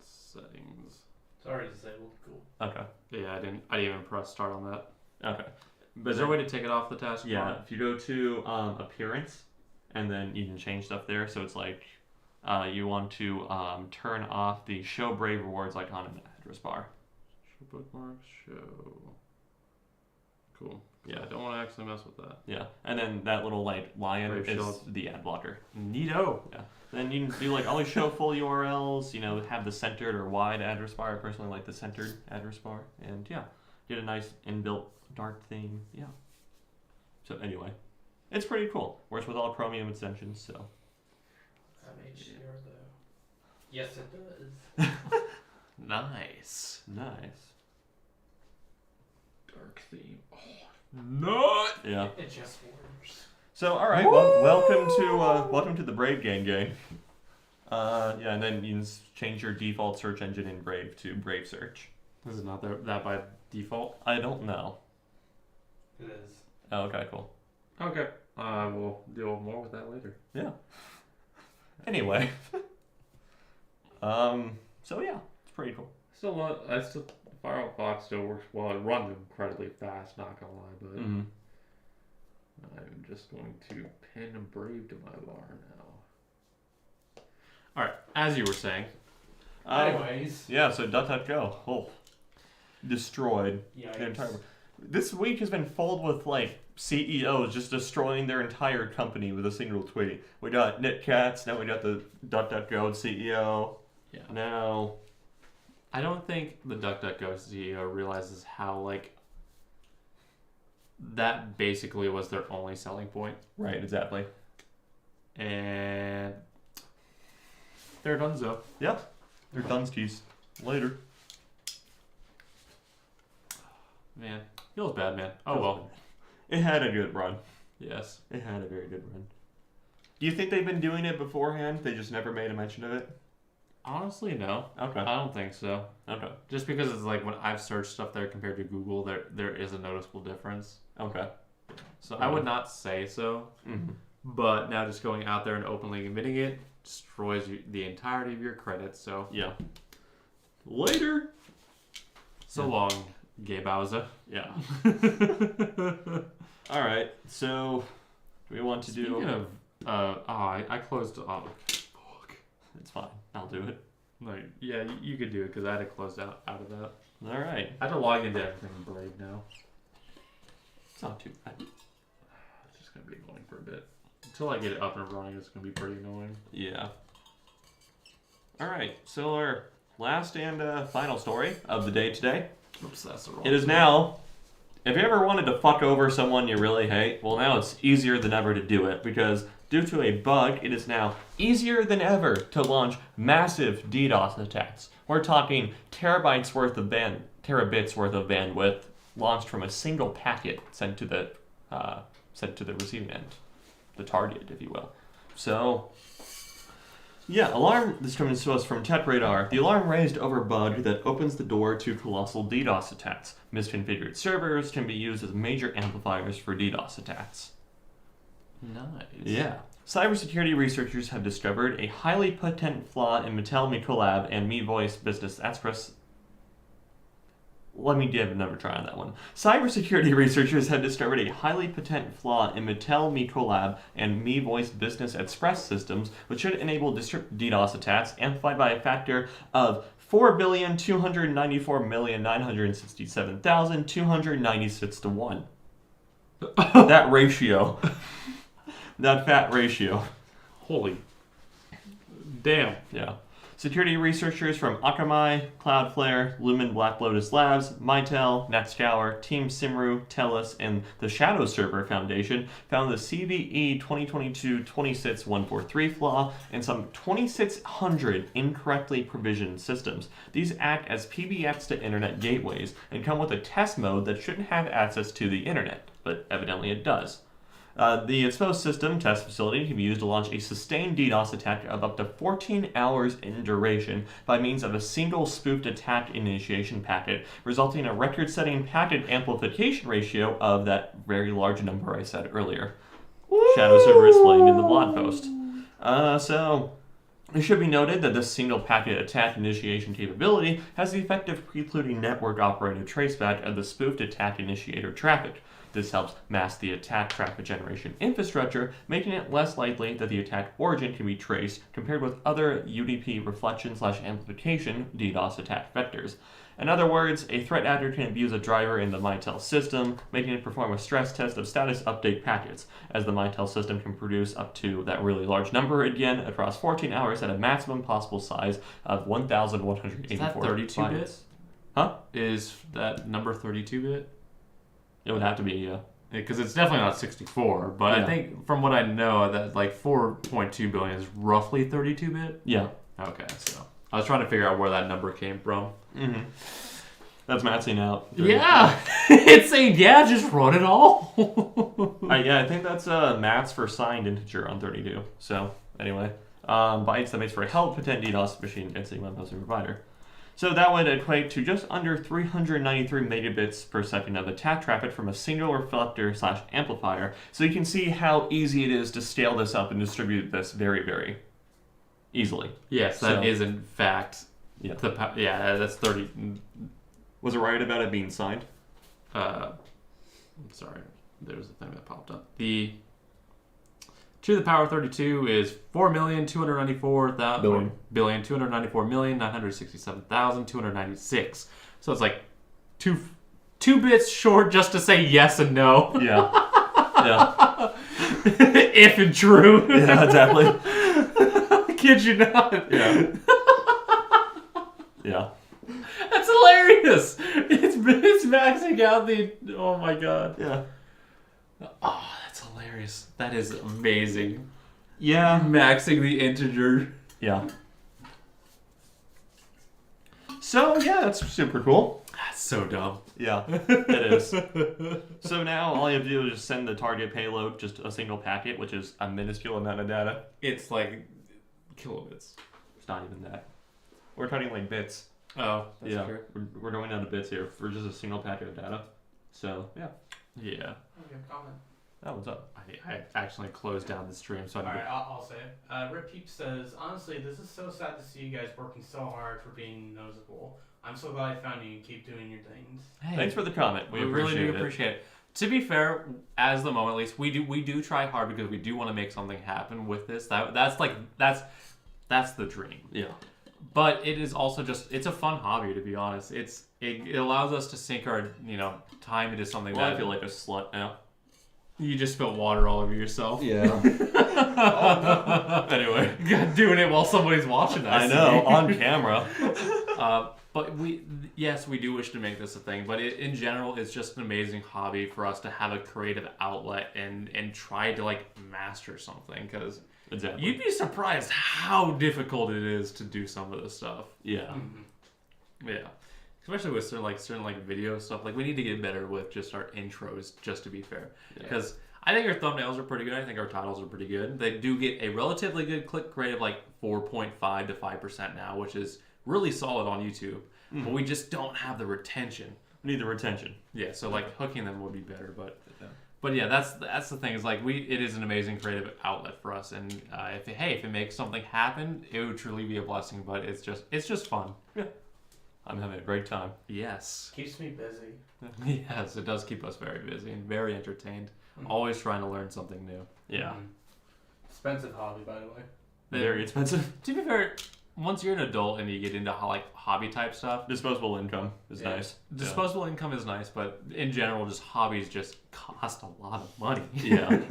Settings. It's already disabled. Cool. Okay. Yeah, I didn't even press start on that. Okay. But Is there a way to take it off the taskbar? Yeah, if you go to appearance, and then you can change stuff there. So it's like you want to turn off the show Brave rewards icon in the address bar. Show bookmarks. Show. Cool. Yeah. I don't want to actually mess with that. Yeah, and then that little like lion Brave is shield. the ad blocker. Neato. Yeah. Then you can do like always show full URLs. You know, have the centered or wide address bar. I personally like the centered address bar, and yeah, get a nice inbuilt dark theme. Yeah. So anyway, it's pretty cool. Works with all Chromium extensions. So. HDR though. Yes, it does. Nice. Nice. Dark theme. Oh, nut. Yeah. It just works. So all right, well, welcome to the Brave gang. Yeah, and then you can change your default search engine in Brave to Brave Search. This is not that by default. I don't know. It is. Oh, okay, cool. Okay. We'll deal more with that later. Yeah. Anyway. So yeah, it's pretty cool. Firefox still works well. It runs incredibly fast, not gonna lie, but Mm-hmm. I'm just going to pin Brave to my bar now. Alright, as you were saying. Anyways. Yeah, so DuckDuckGo. Oh. Destroyed. Yikes. The entire... This week has been filled with like CEOs just destroying their entire company with a single tweet. We got NitCats, now we got the DuckDuckGo CEO. Yeah. Now, I don't think the DuckDuckGo CEO realizes how, like, that basically was their only selling point. right, exactly. And they're donezo. Yep, they're Dunskies. Later. Man, feels bad, man. Oh well. It had a good run. Yes. It had a very good run. Do you think they've been doing it beforehand? They just never made a mention of it? Honestly, no. Okay. I don't think so. Okay. Just because it's like when I've searched stuff there compared to Google, there is a noticeable difference. Okay. So I would not say so. Mm-hmm. But now just going out there and openly admitting it destroys the entirety of your credits. So Yeah. Later. so long, Gay Bowser. Yeah. All right. So, do we want to Speaking do? of, I closed. Oh, fuck. It's fine. I'll do it. Like, yeah, you could do it because I had to close out of that. All right. I had to log into everything in Brave now. It's not too bad. It's just gonna be annoying for a bit. Until I get it up and running, it's gonna be pretty annoying. Yeah. All right. So our last and final story of the day today. Oops, that's the wrong. It is now. If you ever wanted to fuck over someone you really hate, well, now it's easier than ever to do it because due to a bug, it is now easier than ever to launch massive DDoS attacks. We're talking terabits worth of bandwidth launched from a single packet sent to the receiving end, the target, if you will. So, yeah, alarm. This comes to us from TechRadar. The alarm raised over bug that opens the door to colossal DDoS attacks. Misconfigured servers can be used as major amplifiers for DDoS attacks. Nice. Yeah. Cybersecurity researchers have discovered a highly potent flaw in Mattel Micolab and MeVoice Business Express. Let me give another try on that one. Cybersecurity researchers have discovered a highly potent flaw in Mattel Micolab and MeVoice Business Express systems, which should enable DDoS attacks amplified by a factor of 4,294,967,296 to 1. That ratio. That fat ratio. Holy. Damn. Yeah. Security researchers from Akamai, Cloudflare, Lumen Black Lotus Labs, Mitel, NetScour, Team Simru, TELUS, and the Shadow Server Foundation found the CVE 2022-26143 flaw in some 2,600 incorrectly provisioned systems. These act as PBX to internet gateways and come with a test mode that shouldn't have access to the internet, but evidently it does. The exposed system test facility can be used to launch a sustained DDoS attack of up to 14 hours in duration by means of a single spoofed attack initiation packet, resulting in a record-setting packet amplification ratio of that very large number I said earlier. Shadow Server explained in the blog post. So it should be noted that this single packet attack initiation capability has the effect of precluding network operator traceback of the spoofed attack initiator traffic. This helps mask the attack traffic generation infrastructure, making it less likely that the attack origin can be traced compared with other UDP reflection/amplification DDoS attack vectors. In other words, a threat actor can abuse a driver in the Mitel system, making it perform a stress test of status update packets, as the Mitel system can produce up to that really large number again across 14 hours at a maximum possible size of 1,184 Is that 32 bytes. bits? Huh? Is that number 32 bit? It would have to be, yeah. Because it's definitely not 64, but Yeah. I think from what I know that like 4.2 billion is roughly 32 bit. Yeah. Okay, so I was trying to figure out where that number came from. Mm-hmm. That's maxing out. Yeah, it's saying just run it all. Yeah, I think that's max for signed integer on 32. So anyway, bytes that makes for a hell of a potent DDoS machine against a web hosting provider. So that would equate to just under 393 megabits per second of attack traffic from a single reflector/amplifier. So you can see how easy it is to scale this up and distribute this very, very easily. Yes, that is So- in fact. Yeah. That's 30. Was it right about it being signed? I'm sorry, there was a thing that popped up. The 2 to the power 32 is 4,294,967,296. So it's like two bits short just to say yes and no. Yeah. Yeah. If and true. Yeah, exactly. Kid you not. Yeah. Yeah. That's hilarious. It's maxing out the. Oh my god. Yeah. Oh, that's hilarious. That is amazing. Yeah. Maxing the integer. Yeah. So, yeah, that's super cool. That's so dumb. Yeah, it is. So now all you have to do is just send the target payload just a single packet, which is a minuscule amount of data. It's like kilobits. It's not even that. We're talking like bits. Oh, that's yeah, true. we're going down to bits here for just a single packet of data. So, yeah. Yeah. Okay, comment. Oh, what's up? I actually closed down the stream, so I Alright, I'll say it. Rip Peep says, honestly, this is so sad to see you guys working so hard for being noticeable. I'm so glad I found you and keep doing your things. Hey, Thanks for the comment. we really do appreciate it. To be fair, as the moment at least, we do try hard because we do want to make something happen with this. That's the dream. Yeah. But it is also it's a fun hobby, to be honest. It allows us to sink our time into something Well, that I feel like a slut now. you just spilled water all over yourself. Yeah. Anyway. Doing it while somebody's watching us. I know, on camera. But we do wish to make this a thing. But in general, it's just an amazing hobby for us to have a creative outlet and try to master something. Because Exactly. you'd be surprised how difficult it is to do some of this stuff. Yeah. Yeah. Especially with certain video stuff. We need to get better with just our intros, just to be fair. Because I think our thumbnails are pretty good. I think our titles are pretty good. They do get a relatively good click rate of 4.5 to 5% now, which is really solid on YouTube. But we just don't have the retention. We need the retention. Yeah, so hooking them would be better. But yeah, that's the thing. Is it is an amazing creative outlet for us. And if it makes something happen, it would truly be a blessing. But it's just fun. Yeah. I'm having a great time. Yes. Keeps me busy. Yes, it does keep us very busy and very entertained. Always trying to learn something new. Yeah. Expensive hobby, by the way. Very expensive. To be fair, once you're an adult and you get into hobby type stuff, Disposable income is nice. disposable income is nice, but in general, just hobbies just cost a lot of money. Yeah.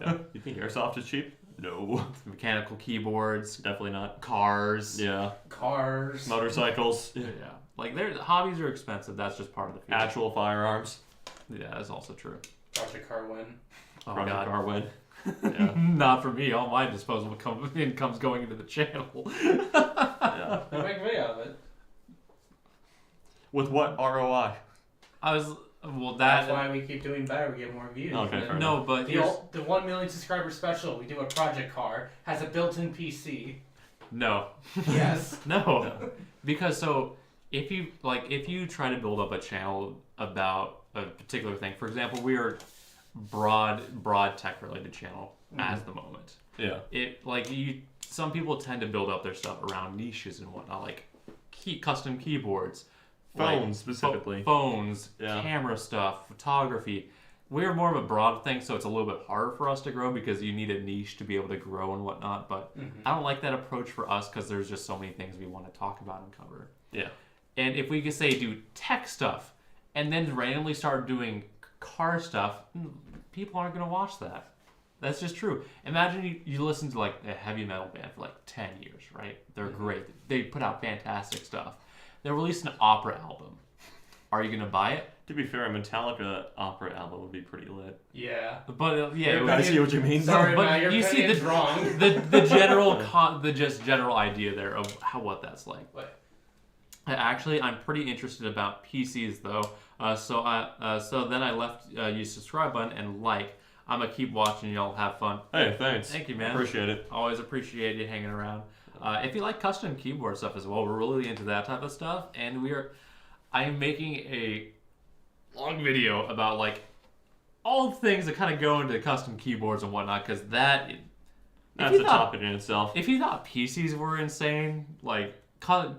Yeah. You think airsoft is cheap? No. Mechanical keyboards, Definitely not. cars. Yeah. Cars. Motorcycles. Yeah. Like, hobbies are expensive. That's just part of the field. Actual firearms. Yeah, that's also true. Project Car win. Oh, Project God. Carwin. Yeah. Not for me. All my disposable income's going into the channel. Yeah. They make a video of it. With what ROI? That's why we keep doing better. We get more views. Okay, And fair No, but the 1 million subscriber special, we do a Project Car, has a built-in PC. no. Yes. No. Because if you try to build up a channel about a particular thing, for example, we are broad tech related channel at the moment. Yeah. Some people tend to build up their stuff around niches and whatnot, like custom keyboards, Phones specifically. Phones, Yeah. camera stuff, photography. We're more of a broad thing, so it's a little bit harder for us to grow because you need a niche to be able to grow and whatnot. But I don't like that approach for us because there's just so many things we want to talk about and cover. Yeah. And if we could say do tech stuff and then randomly start doing car stuff, people aren't going to watch that. That's just true. Imagine you listen to like a heavy metal band for like 10 years, right? They're great. They put out fantastic stuff. They released an opera album. Are you going to buy it? To be fair, a Metallica opera album would be pretty lit. Yeah. But yeah, I see what you mean. Sorry, but Matt, your you see opinion's wrong. the general idea there of what that's like. What? Actually, I'm pretty interested about PCs though. So then I left use subscribe button and like. I'm gonna keep watching y'all have fun. Hey, thanks. Thank you, man. Appreciate it. Always appreciate you hanging around. If you like custom keyboard stuff as well, we're really into that type of stuff, and I am making a long video about like all the things that kind of go into custom keyboards and whatnot, because that's a topic in itself. If you thought PCs were insane, like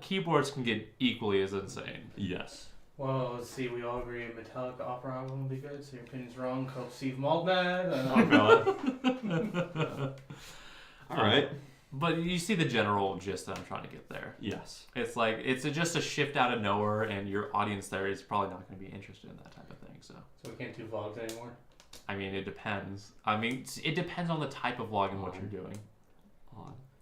keyboards can get equally as insane. Yes. Well, let's see. We all agree a Metallica opera album would be good. So your opinion's wrong. Cope Steve Maldman. All right. But you see the general gist that I'm trying to get there. Yes. It's like just a shift out of nowhere, and your audience there is probably not going to be interested in that type of thing. So we can't do vlogs anymore. I mean, it depends. I mean, it depends on the type of vlog and what you're doing.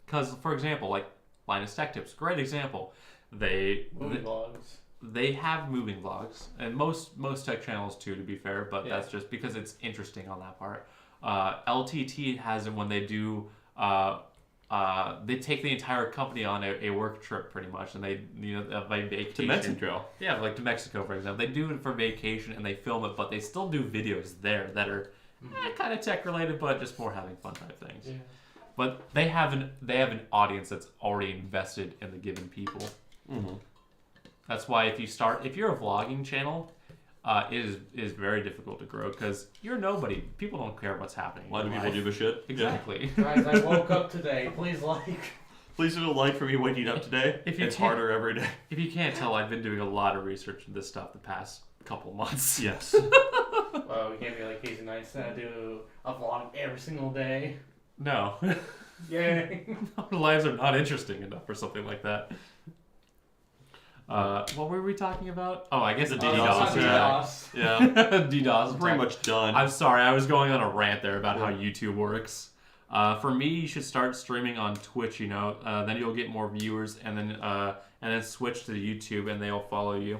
Because, for example, like Linus Tech Tips, great example. Vlogs. They have moving vlogs, and most tech channels too, to be fair. But that's just because it's interesting on that part. LTT has it when they do. They take the entire company on a work trip pretty much, and they a vacation to Mexico. Yeah, like to Mexico for example. They do it for vacation and they film it, but they still do videos there that are kind of tech related, but just more having fun type things. Yeah. But they have an audience that's already invested in the given people. Mm-hmm. That's why if you're a vlogging channel, it is very difficult to grow because you're nobody. People don't care what's happening. Why do people give a shit? Exactly. Guys, I woke up today. Please like. Please do a like for me waking up today. It's harder every day. If you can't tell, I've been doing a lot of research in this stuff the past couple months. Yes. Well, we can't be like Casey Neistat, do a vlog every single day. No. Yay. Our lives are not interesting enough for something like that. What were we talking about? Oh, I guess the DDoS. DDoS. Yeah. DDoS. Pretty much done. I'm sorry, I was going on a rant there about how YouTube works. For me, you should start streaming on Twitch. Then you'll get more viewers, and then switch to YouTube, and they'll follow you.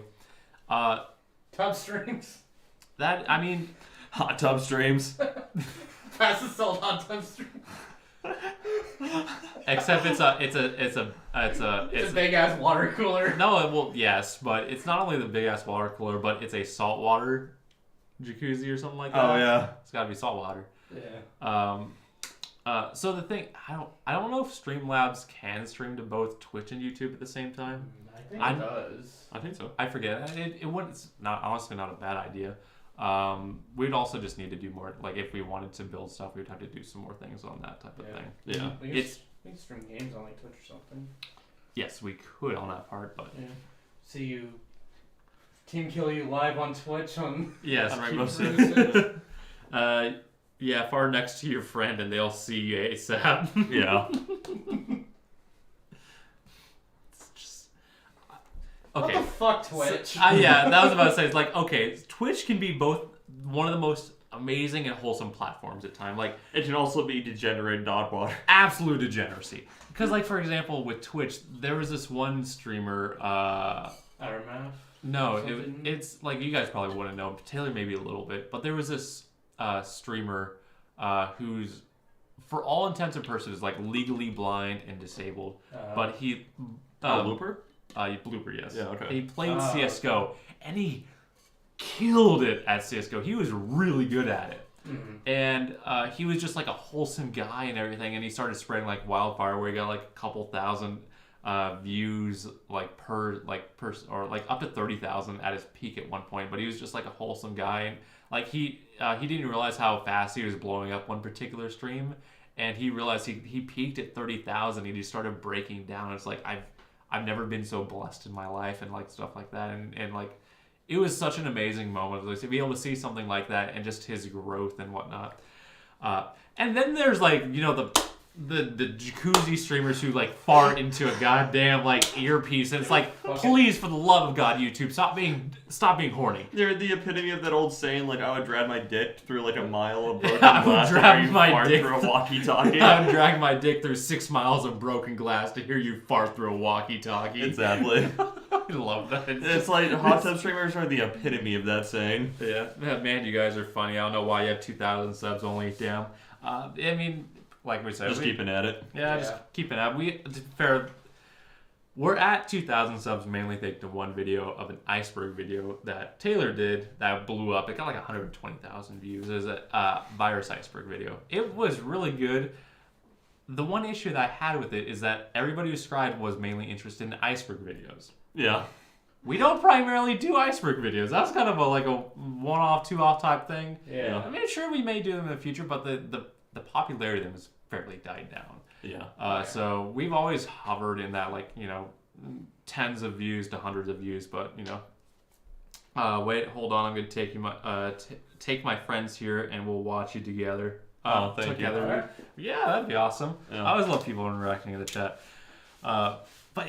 Tub streams. Hot tub streams. Fastest sold hot tub stream. Except it's a big ass water cooler. No, yes, but it's not only the big ass water cooler, but it's a saltwater jacuzzi or something like that. Oh yeah, it's got to be saltwater. Yeah. So the thing, I don't know if Streamlabs can stream to both Twitch and YouTube at the same time. I think it does. I think so. I forget. It's not honestly not a bad idea. We'd also just need to do more. Like if we wanted to build stuff, we'd have to do some more things on that type of thing. Yeah, we can stream games on like Twitch or something. Yes, we could on that part, but see you team kill you live on Twitch on Rainbow Six. Far next to your friend, and they'll see you ASAP. Yeah. It's just okay. What the fuck, Twitch? That was about to say. It's like, okay, Twitch can be both one of the most amazing and wholesome platforms at times. Like, it can also be degenerate dog water. absolute degeneracy. Because, like, for example, with Twitch, there was this one streamer. Aramath? No, Something? it's like, you guys probably wouldn't know. Taylor maybe a little bit, but there was this streamer who's, for all intents and purposes, like legally blind and disabled. But he Blooper? Blooper, yes. Yeah, okay. He played CS:GO and he killed it at CS:GO. He was really good at it. Mm-hmm. And he was just like a wholesome guy and everything, and he started spreading like wildfire, where he got like a couple thousand views per or like up to 30,000 at his peak at one point. But he was just like a wholesome guy, and like he didn't realize how fast he was blowing up one particular stream, and he realized he peaked at 30,000 and he started breaking down. It's like I've never been so blessed in my life, and like stuff like that, and like it was such an amazing moment like, to be able to see something like that and just his growth and whatnot. And then there's like, you know, the jacuzzi streamers who like fart into a goddamn like earpiece, and it's like, please, for the love of God, YouTube, stop being horny. They're the epitome of that old saying, like, I would drag my dick through like a mile of broken I would glass to drag hear you my fart dick through a walkie-talkie. I would drag my dick through 6 miles of broken glass to hear you fart through a walkie-talkie. Exactly. I love that. It's like hot tub streamers are the epitome of that saying. Yeah, man, you guys are funny. I don't know why you have 2,000 subs only. Damn. I mean, like we said, Just keeping at it. Yeah, just keeping up. We're at 2,000 subs mainly thanks to one video of an iceberg video that Taylor did that blew up. It got like 120,000 views. It was a virus iceberg video. It was really good. The one issue that I had with it is that everybody who subscribed was mainly interested in iceberg videos. Yeah. We don't primarily do iceberg videos. That's kind of like a one-off, two-off type thing. Yeah. I mean, sure, we may do them in the future, but the popularity of them has fairly died down. Yeah. So we've always hovered in that, like, you know, tens of views to hundreds of views, but, you know. Wait, hold on. I'm going to take you take my friends here, and we'll watch you together. Thank you. Right. Yeah, that'd be awesome. Yeah. I always love people interacting in the chat. But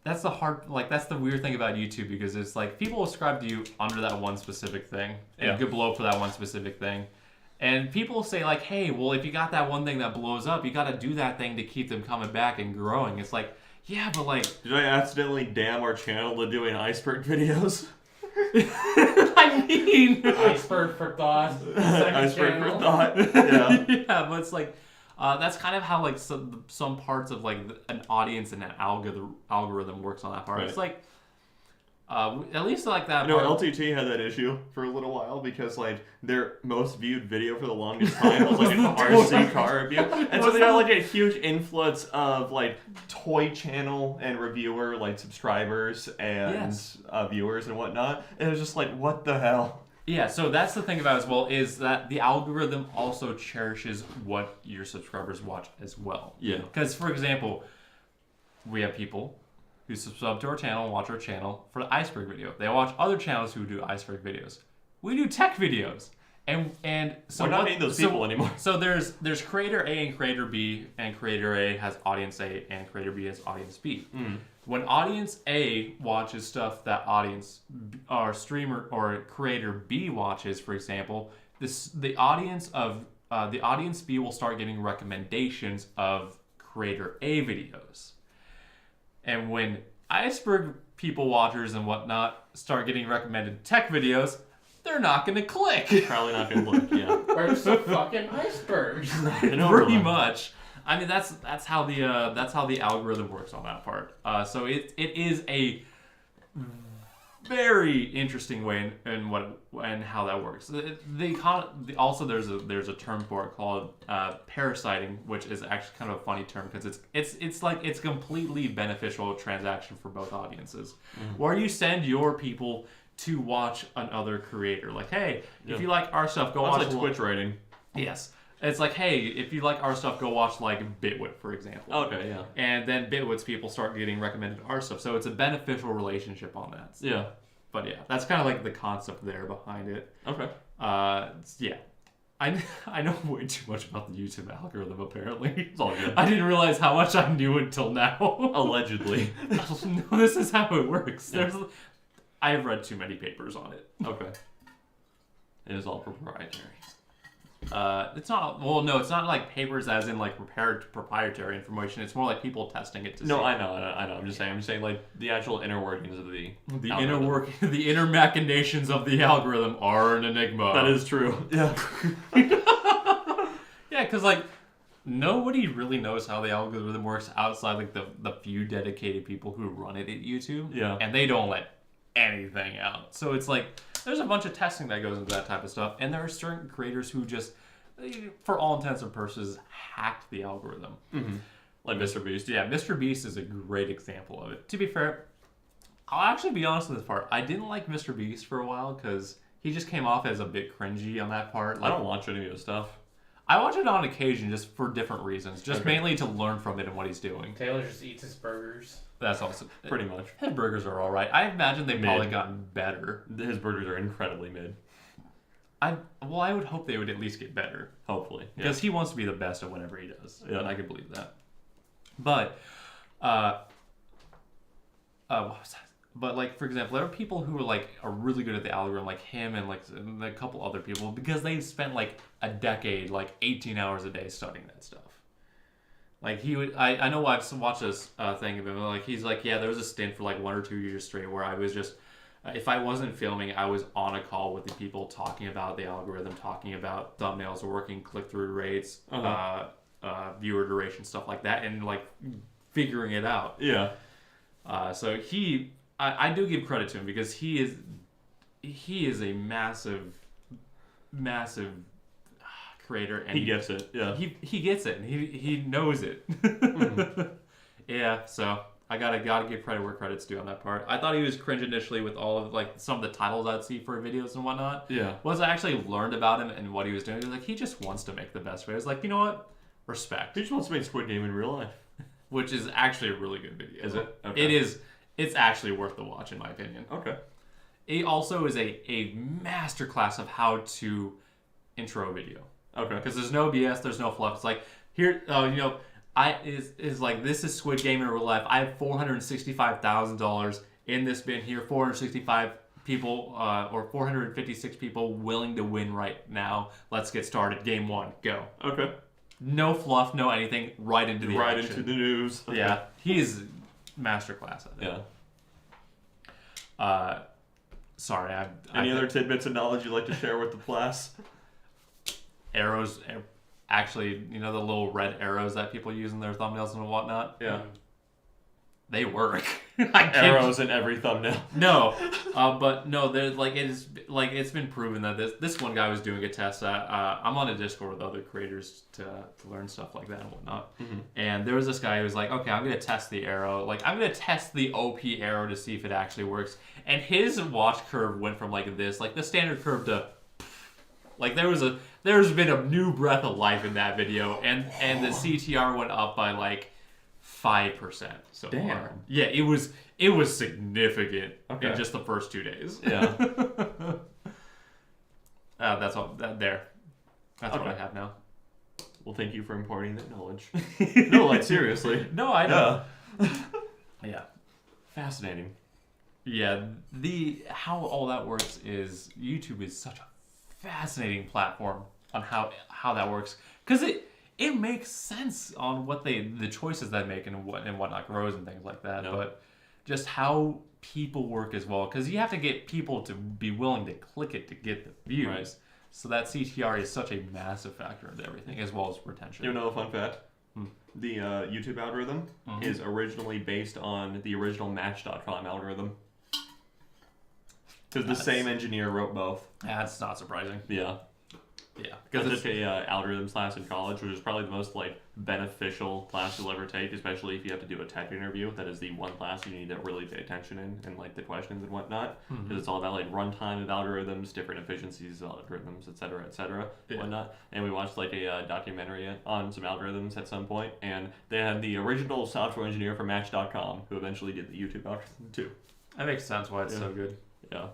that's the weird thing about YouTube, because it's like people will subscribe to you under that one specific thing and could blow up for that one specific thing. And people say like, hey, well, if you got that one thing that blows up, you got to do that thing to keep them coming back and growing. It's like, yeah, but like... Did I accidentally damn our channel to doing iceberg videos? I mean... Iceberg for thought. Iceberg for thought. Yeah. Yeah, but it's like... that's kind of how like some parts of like an audience and an algorithm works on that part. Right. It's like at least like that. You know, part, LTT had that issue for a little while because like their most viewed video for the longest time was like an RC car review, and so they got like a huge influx of like toy channel and reviewer like subscribers and viewers and whatnot. And it was just like, what the hell? Yeah, so that's the thing about it as well, is that the algorithm also cherishes what your subscribers watch as well. Yeah. Because, for example, we have people who subscribe to our channel and watch our channel for the iceberg video. They watch other channels who do iceberg videos. We do tech videos. And so we're not being those people anymore. So there's creator A and creator B, and creator A has audience A and creator B has audience B. Mm. When audience A watches stuff that audience or streamer or creator B watches, for example, the audience B will start getting recommendations of creator A videos. And when iceberg people watchers and whatnot start getting recommended tech videos, they're not going to click. Probably not going to click, yeah. Where's the fucking iceberg? Pretty much. I mean, that's how the algorithm works on that part. So it is a very interesting way in how that works. Also there's a term for it called parasiting, which is actually kind of a funny term because it's completely beneficial transaction for both audiences, where you send your people to watch another creator. Like, hey, if you like our stuff, go watch like Twitch rating. Yes. It's like, hey, if you like our stuff, go watch like Bitwit, for example. Okay, yeah. And then Bitwit's people start getting recommended our stuff. So it's a beneficial relationship on that. Yeah. But yeah, that's kind of like the concept there behind it. Okay. Yeah. I know way too much about the YouTube algorithm, apparently. It's all good. I didn't realize how much I knew until now. Allegedly. No, this is how it works. I've read too many papers on it. Okay. It is all proprietary. It's not. Well, no, it's not like papers as in like proprietary information. It's more like people testing it to see. No, I know. I'm just saying like the actual inner workings of the inner the inner machinations of the algorithm are an enigma. That is true. Yeah. Yeah, because like nobody really knows how the algorithm works outside like the few dedicated people who run it at YouTube. Yeah. And they don't let anything out. So it's like there's a bunch of testing that goes into that type of stuff, and there are certain creators who just, for all intents and purposes, hacked the algorithm. Mm-hmm. Like Mr. Beast. Yeah, Mr. Beast is a great example of it. To be fair, I'll actually be honest with this part. I didn't like Mr. Beast for a while because he just came off as a bit cringy on that part. Like, I don't watch any of his stuff. I watch it on occasion just for different reasons, just mainly to learn from it and what he's doing. Taylor just eats his burgers. That's also pretty much. His burgers are all right. I imagine they've probably gotten better. His burgers are incredibly mid. I would hope they would at least get better. Hopefully, because he wants to be the best at whatever he does. Yeah, and I can believe that. But, what was that? But like for example, there are people who are really good at the algorithm, like him and and a couple other people, because they've spent like a decade, like 18 hours a day studying that stuff. Like he would, I know I've watched this thing of him. Like he's like, yeah, there was a stint for like 1 or 2 years straight where I was just, if I wasn't filming, I was on a call with the people talking about the algorithm, talking about thumbnails working, click-through rates, viewer duration, stuff like that, and like figuring it out. Yeah. So I do give credit to him because he is a massive creator, and he gets it. Yeah, he gets it, and he knows it. Yeah, so I gotta give credit where credit's due on that part. I thought he was cringe initially with all of like some of the titles I'd see for videos and whatnot. Yeah, once I actually learned about him and what he was doing, he was like, he just wants to make the best videos. Like, you know what? Respect. He just wants to make Squid Game in real life, which is actually a really good video. Is it? Okay. It is. It's actually worth the watch in my opinion. Okay. It also is a masterclass of how to intro a video. Okay. Because there's no BS, there's no fluff. It's like here, is like this is Squid Game in real life. I have $465,000 in this bin here. 465 people or 456 people willing to win right now. Let's get started. Game 1, go. Okay. No fluff, no anything. Right into the action. Into the news. Okay. Yeah, he's masterclass at it. Yeah. Sorry. Any other tidbits of knowledge you'd like to share with the class? Arrows, actually, the little red arrows that people use in their thumbnails and whatnot. Yeah. They work. Arrows in every thumbnail. No, but no, there's it's been proven that this one guy was doing a test. I'm on a Discord with other creators to learn stuff like that and whatnot. Mm-hmm. And there was this guy who was like, okay, I'm gonna test the arrow. Like I'm gonna test the OP arrow to see if it actually works. And his watch curve went from like this, like the standard curve to, like there's been a new breath of life in that video, and the CTR went up by like 5% so far. Yeah, it was significant in just the first 2 days. Yeah. That's all. That's what I have now. Well, thank you for imparting that knowledge. No, like seriously. No, I know. Yeah. Fascinating. Yeah, how all that works is YouTube is such a fascinating platform on how that works, because it makes sense on what the choices they make and whatnot grows and things like that. No. But just how people work as well, because you have to get people to be willing to click it to get the views. Right. So that CTR is such a massive factor into everything, as well as retention. You know a fun fact? The YouTube algorithm is originally based on the original Match.com algorithm. Because the same engineer wrote both. That's not surprising. Yeah. Yeah. Because I took a algorithms class in college, which is probably the most beneficial class you'll ever take, especially if you have to do a tech interview. That is the one class you need to really pay attention in, and the questions and whatnot. Because it's all about runtime of algorithms, different efficiencies of algorithms, et cetera, whatnot. And we watched a documentary on some algorithms at some point, and they had the original software engineer for Match.com who eventually did the YouTube algorithm too. That makes sense why it's so good. Yeah.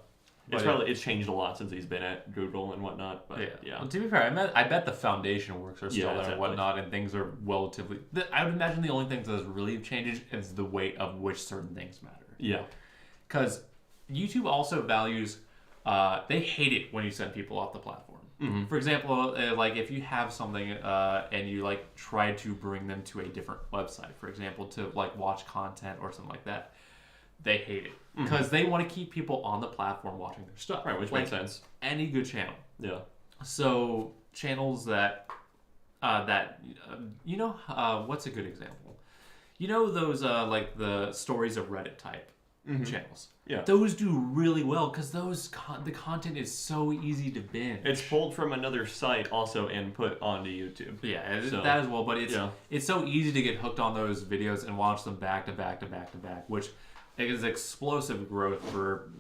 It's changed a lot since he's been at Google and whatnot. But yeah. Well, to be fair, I bet the foundation works are still there and whatnot, and things are relatively. I would imagine the only things that's really changed is the weight of which certain things matter. Yeah. Because YouTube also values they hate it when you send people off the platform. Mm-hmm. For example, like if you have something and you like try to bring them to a different website, for example, to like watch content or something like that, they hate it because they want to keep people on the platform watching their stuff. Right, which makes sense. Any good channel. Yeah. So channels that what's a good example? You know those like the stories of Reddit type channels. Yeah. Those do really well because the content is so easy to binge. It's pulled from another site also and put onto YouTube. Yeah, So, that as well. But it's so easy to get hooked on those videos and watch them back to back to back to back, which is explosive growth for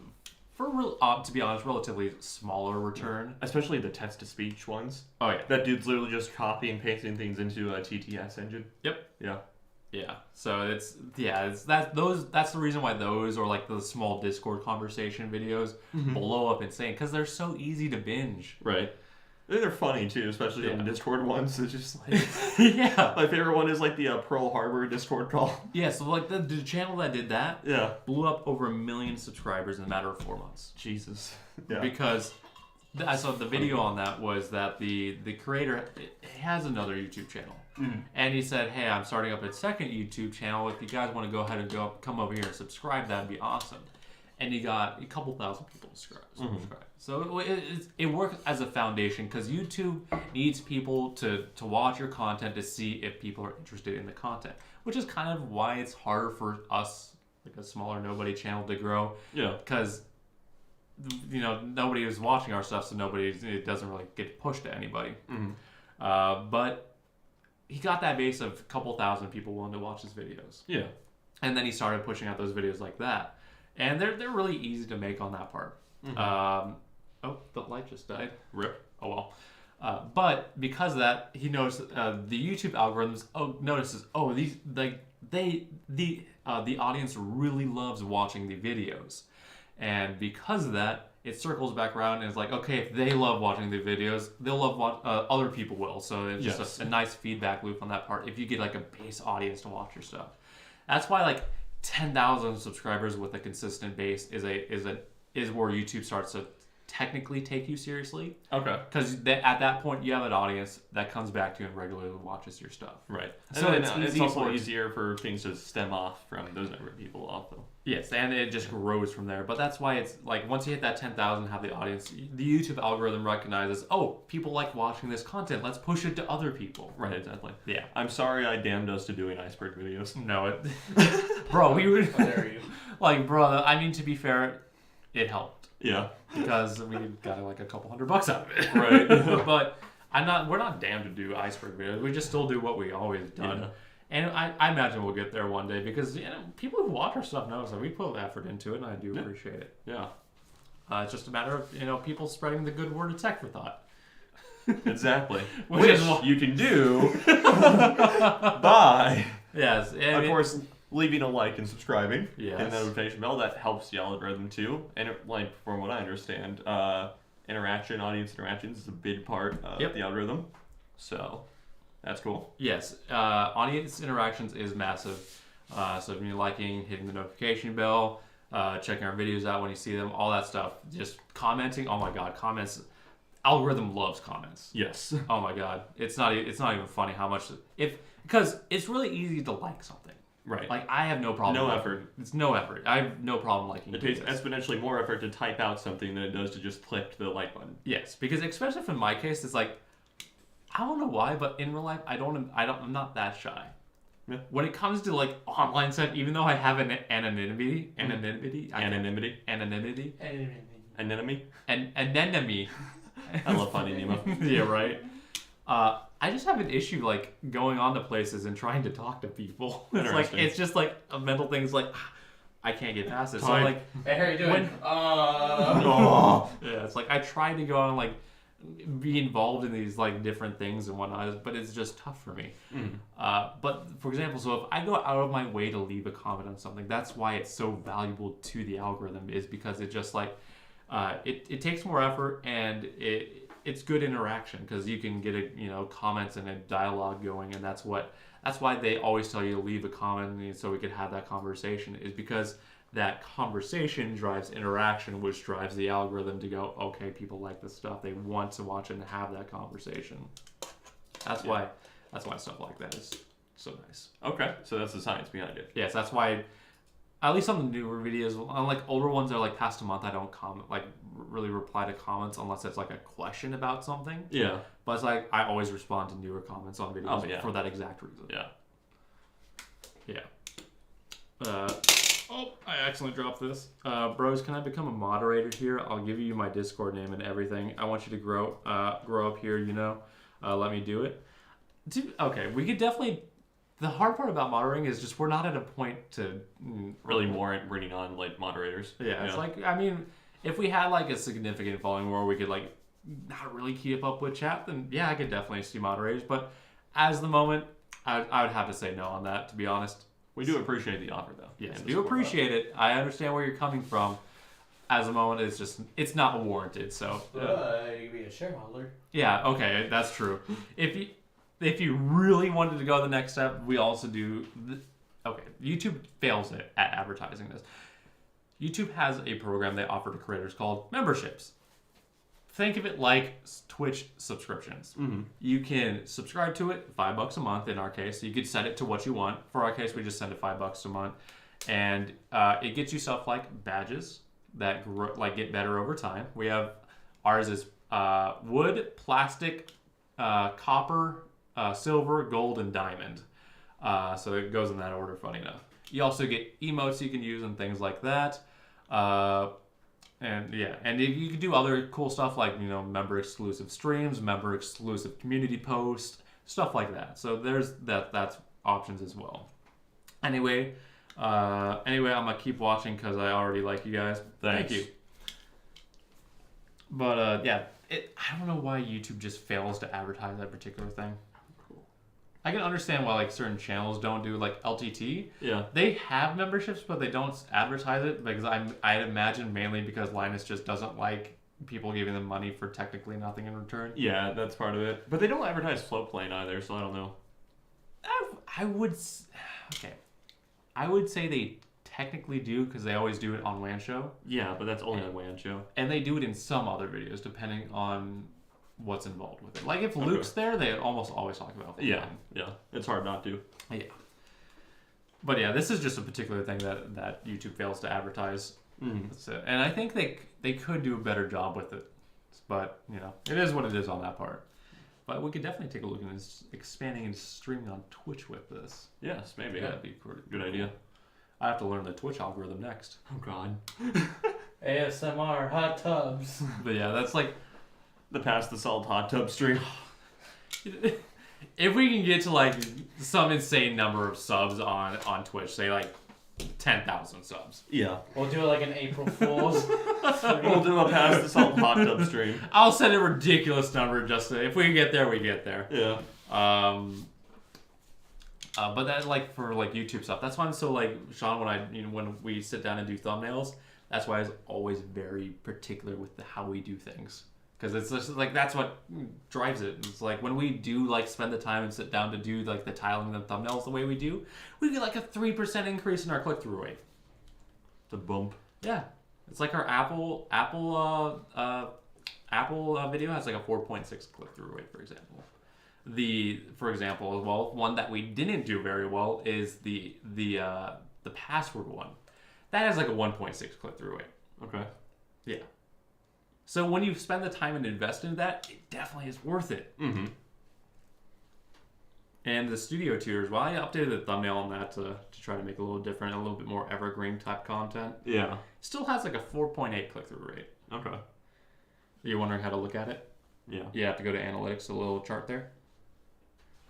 to be honest, relatively smaller return. Especially the text-to-speech ones. Oh yeah. That dude's literally just copying and pasting things into a TTS engine. Yep. Yeah. Yeah. So that's the reason why those, or like the small Discord conversation videos, blow up insane because they're so easy to binge. Right. They're funny too, especially on the Discord ones. It's just like yeah. My favorite one is like the Pearl Harbor Discord call. Yeah. So like the channel that did that, blew up over 1 million subscribers in a matter of 4 months. Jesus. Yeah. Because I saw the video on that was that the creator has another YouTube channel. And he said, hey, I'm starting up a second YouTube channel. If you guys want to go ahead and come over here and subscribe, that'd be awesome. And he got a couple thousand people to subscribe. So it works as a foundation because YouTube needs people to watch your content to see if people are interested in the content, which is kind of why it's harder for us, like a smaller nobody channel, to grow. Yeah. Because nobody is watching our stuff, so it doesn't really get pushed to anybody. But he got that base of a couple thousand people willing to watch his videos. Yeah. And then he started pushing out those videos like that. And they're really easy to make on that part. The light just died. Rip. Oh well. But because of that, he noticed the YouTube algorithms notices the audience really loves watching the videos. And because of that, it circles back around and it's like, okay, if they love watching the videos, they'll love other people will. So it's just a nice feedback loop on that part if you get like a base audience to watch your stuff. That's why like 10,000 subscribers with a consistent base is where YouTube starts to technically take you seriously. Okay. Because at that point you have an audience that comes back to you and regularly watches your stuff. Right. So it's also easier for things to stem off from those number of people also. Yes, and it just grows from there. But that's why it's like once you hit that 10,000, have the audience, the YouTube algorithm recognizes, oh, people like watching this content. Let's push it to other people. Right, exactly. Yeah. I'm sorry I damned us to doing iceberg videos. No, bro, we would. How dare you? Like, bro, I mean, to be fair, it helped. Yeah. Because we got like a couple $100 out of it. Right. But we're not damned to do iceberg videos. We just still do what we always done. Yeah. And I imagine we'll get there one day because people who watch our stuff know that we put effort into it, and I do appreciate it. Yeah. It's just a matter of people spreading the good word of tech for thought. Exactly. Which you can do by of course leaving a like and subscribing and the notification bell. That helps the algorithm too. And from what I understand, audience interactions is a big part of the algorithm. So that's cool. Yes, audience interactions is massive. So if you're liking, hitting the notification bell, checking our videos out when you see them, all that stuff, just commenting. Oh my God, comments! Algorithm loves comments. Yes. Oh my God, it's not even funny how much because it's really easy to like something. Right. Like I have no problem. No effort. It's no effort. I have no problem liking. It takes exponentially more effort to type out something than it does to just click the like button. Yes, because especially if in my case, it's like. I don't know why, but in real life, I'm not that shy. Yeah. When it comes to like online stuff, even though I have an anonymity. I love Finding Nemo. Yeah, right. I just have an issue like going on to places and trying to talk to people. It's just like a mental thing. It's like I can't get past it. So like, hey, how are you doing? Yeah, it's like I try to go on like. Be involved in these like different things and whatnot, but it's just tough for me. But for example, so if I go out of my way to leave a comment on something, that's why it's so valuable to the algorithm, is because it just like it takes more effort and it's good interaction because you can get comments and a dialogue going, and that's why they always tell you to leave a comment so we could have that conversation, is because that conversation drives interaction, which drives the algorithm to go, okay, people like this stuff. They want to watch it and have that conversation. That's why stuff like that is so nice. Okay, so that's the science behind it. Yes, that's why, at least on the newer videos, on like older ones that are like past a month, I don't really reply to comments unless it's like a question about something. Yeah. But it's like, I always respond to newer comments on videos for that exact reason. Yeah. Yeah. I accidentally dropped this. Bros, can I become a moderator here? I'll give you my Discord name and everything. I want you to grow up here, let me do it. Okay, we could definitely... The hard part about moderating is just we're not at a point to... really warrant bringing on, like, moderators. Yeah, it's like, I mean, if we had, like, a significant following where we could, like, not really keep up with chat, then, yeah, I could definitely see moderators. But as the moment, I would have to say no on that, to be honest. We do appreciate the offer, though. Yes, we do appreciate it. I understand where you're coming from. As a moment, it's not warranted. So you could be a shareholder. Yeah, okay, that's true. If you really wanted to go the next step, we also do. Okay, YouTube fails at advertising this. YouTube has a program they offer to creators called memberships. Think of it like Twitch subscriptions. Mm-hmm. You can subscribe to it, $5 a month in our case. You could set it to what you want. For our case, we just send it $5 a month. And it gets you stuff like badges that get better over time. We have, ours is wood, plastic, copper, silver, gold, and diamond. So it goes in that order, funny enough. You also get emotes you can use and things like that. And you can do other cool stuff like, member exclusive streams, member exclusive community posts, stuff like that. So there's that's options as well. Anyway, I'm gonna keep watching because I already like you guys. Thanks. Thank you. But I don't know why YouTube just fails to advertise that particular thing. I can understand why like certain channels don't do like LTT. Yeah. They have memberships, but they don't advertise it because I'd imagine mainly because Linus just doesn't like people giving them money for technically nothing in return. Yeah, that's part of it. But they don't advertise float plane either, so I don't know. I would say they technically do because they always do it on WAN Show. Yeah, but that's only on WAN Show. And they do it in some other videos depending on what's involved with it. Like if Luke's there, they almost always talk about Yeah, it's hard not to. Yeah. But yeah, this is just a particular thing that YouTube fails to advertise. That's it. And I think they could do a better job with it. But, it is what it is on that part. But we could definitely take a look at expanding and streaming on Twitch with this. Yes, maybe. That'd be good idea. I have to learn the Twitch algorithm next. Oh, God. ASMR, hot tubs. But yeah, that's like... The Pass the Salt hot tub stream. If we can get to like some insane number of subs on Twitch, say like 10,000 subs. Yeah. We'll do it like an April Fool's. We'll do a Pass the Salt hot tub stream. I'll set a ridiculous number just to, if we get there, we get there. Yeah. But that like for like YouTube stuff, that's why I'm so like Sean when we sit down and do thumbnails. That's why I was always very particular with how we do things. Because it's just like that's what drives it. It's like when we do like spend the time and sit down to do like the titling and the thumbnails the way we do, we get like a 3% increase in our click-through rate. It's a bump. Yeah, it's like our Apple video has like a 4.6 click-through rate, for example. One that we didn't do very well is the password one. That has like a 1.6 click-through rate. Okay. Yeah. So when you spend the time and invest in that, it definitely is worth it. Mm-hmm. And the studio tiers, well, I updated the thumbnail on that to try to make it a little different, a little bit more evergreen type content. Yeah. Still has like a 4.8 click-through rate. Okay. Are you wondering how to look at it? Yeah. You have to go to analytics, a little chart there,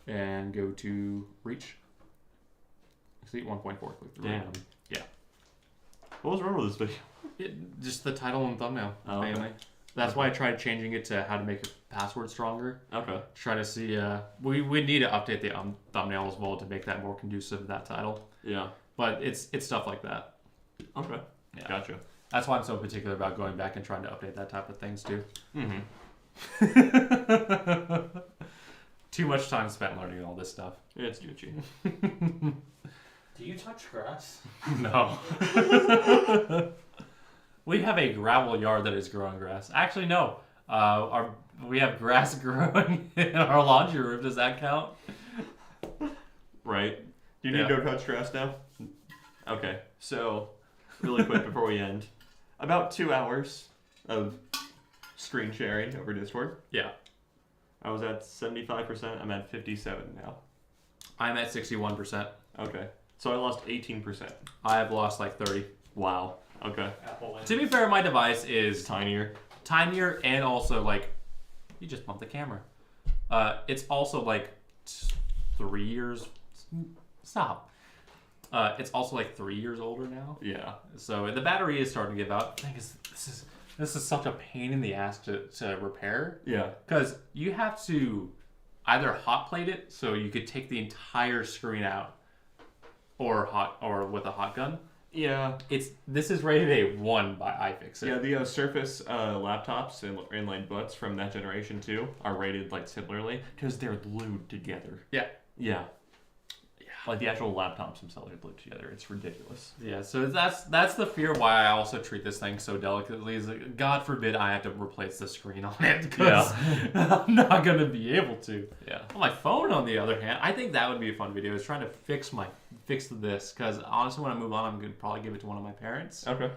and go to reach. See, 1.4 click-through rate. Damn. Yeah. What was wrong with this video? Just the title and thumbnail, mainly. Okay. That's why I tried changing it to how to make your password stronger. Okay. Try to see. We need to update the thumbnail as well to make that more conducive to that title. Yeah. But it's stuff like that. Okay. Yeah. Gotcha. That's why I'm so particular about going back and trying to update that type of things too. Mm-hmm. Too much time spent learning all this stuff. It's Gucci. Do you touch grass? No. We have a gravel yard that is growing grass. Actually, no. We have grass growing in our laundry room. Does that count? Right. Do you need no touch grass now? Okay. So, really quick before we end, about 2 hours of screen sharing over Discord. Yeah. I was at 75%. I'm at 57 now. I'm at 61%. Okay. So I lost 18%. I have lost like 30. Wow. Okay. To be fair, my device is Tinier. And also like, you just bumped the camera. It's also like 3 years. Stop. It's also like 3 years older now. Yeah. So the battery is starting to give out. The thing is, this is such a pain in the ass to repair. Yeah. Because you have to either hot plate it so you could take the entire screen out, or with a hot gun. Yeah. This is rated a 1 by iFixit. Yeah, the Surface laptops and inline butts from that generation too are rated like similarly because they're glued together. Yeah. Yeah. Like the actual laptops themselves are glued together. It's ridiculous. Yeah, so that's the fear why I also treat this thing so delicately. Is like, God forbid I have to replace the screen on it because I'm not gonna be able to. Yeah. On my phone, on the other hand, I think that would be a fun video. Is trying to fix this because honestly, when I move on, I'm gonna probably give it to one of my parents. Okay.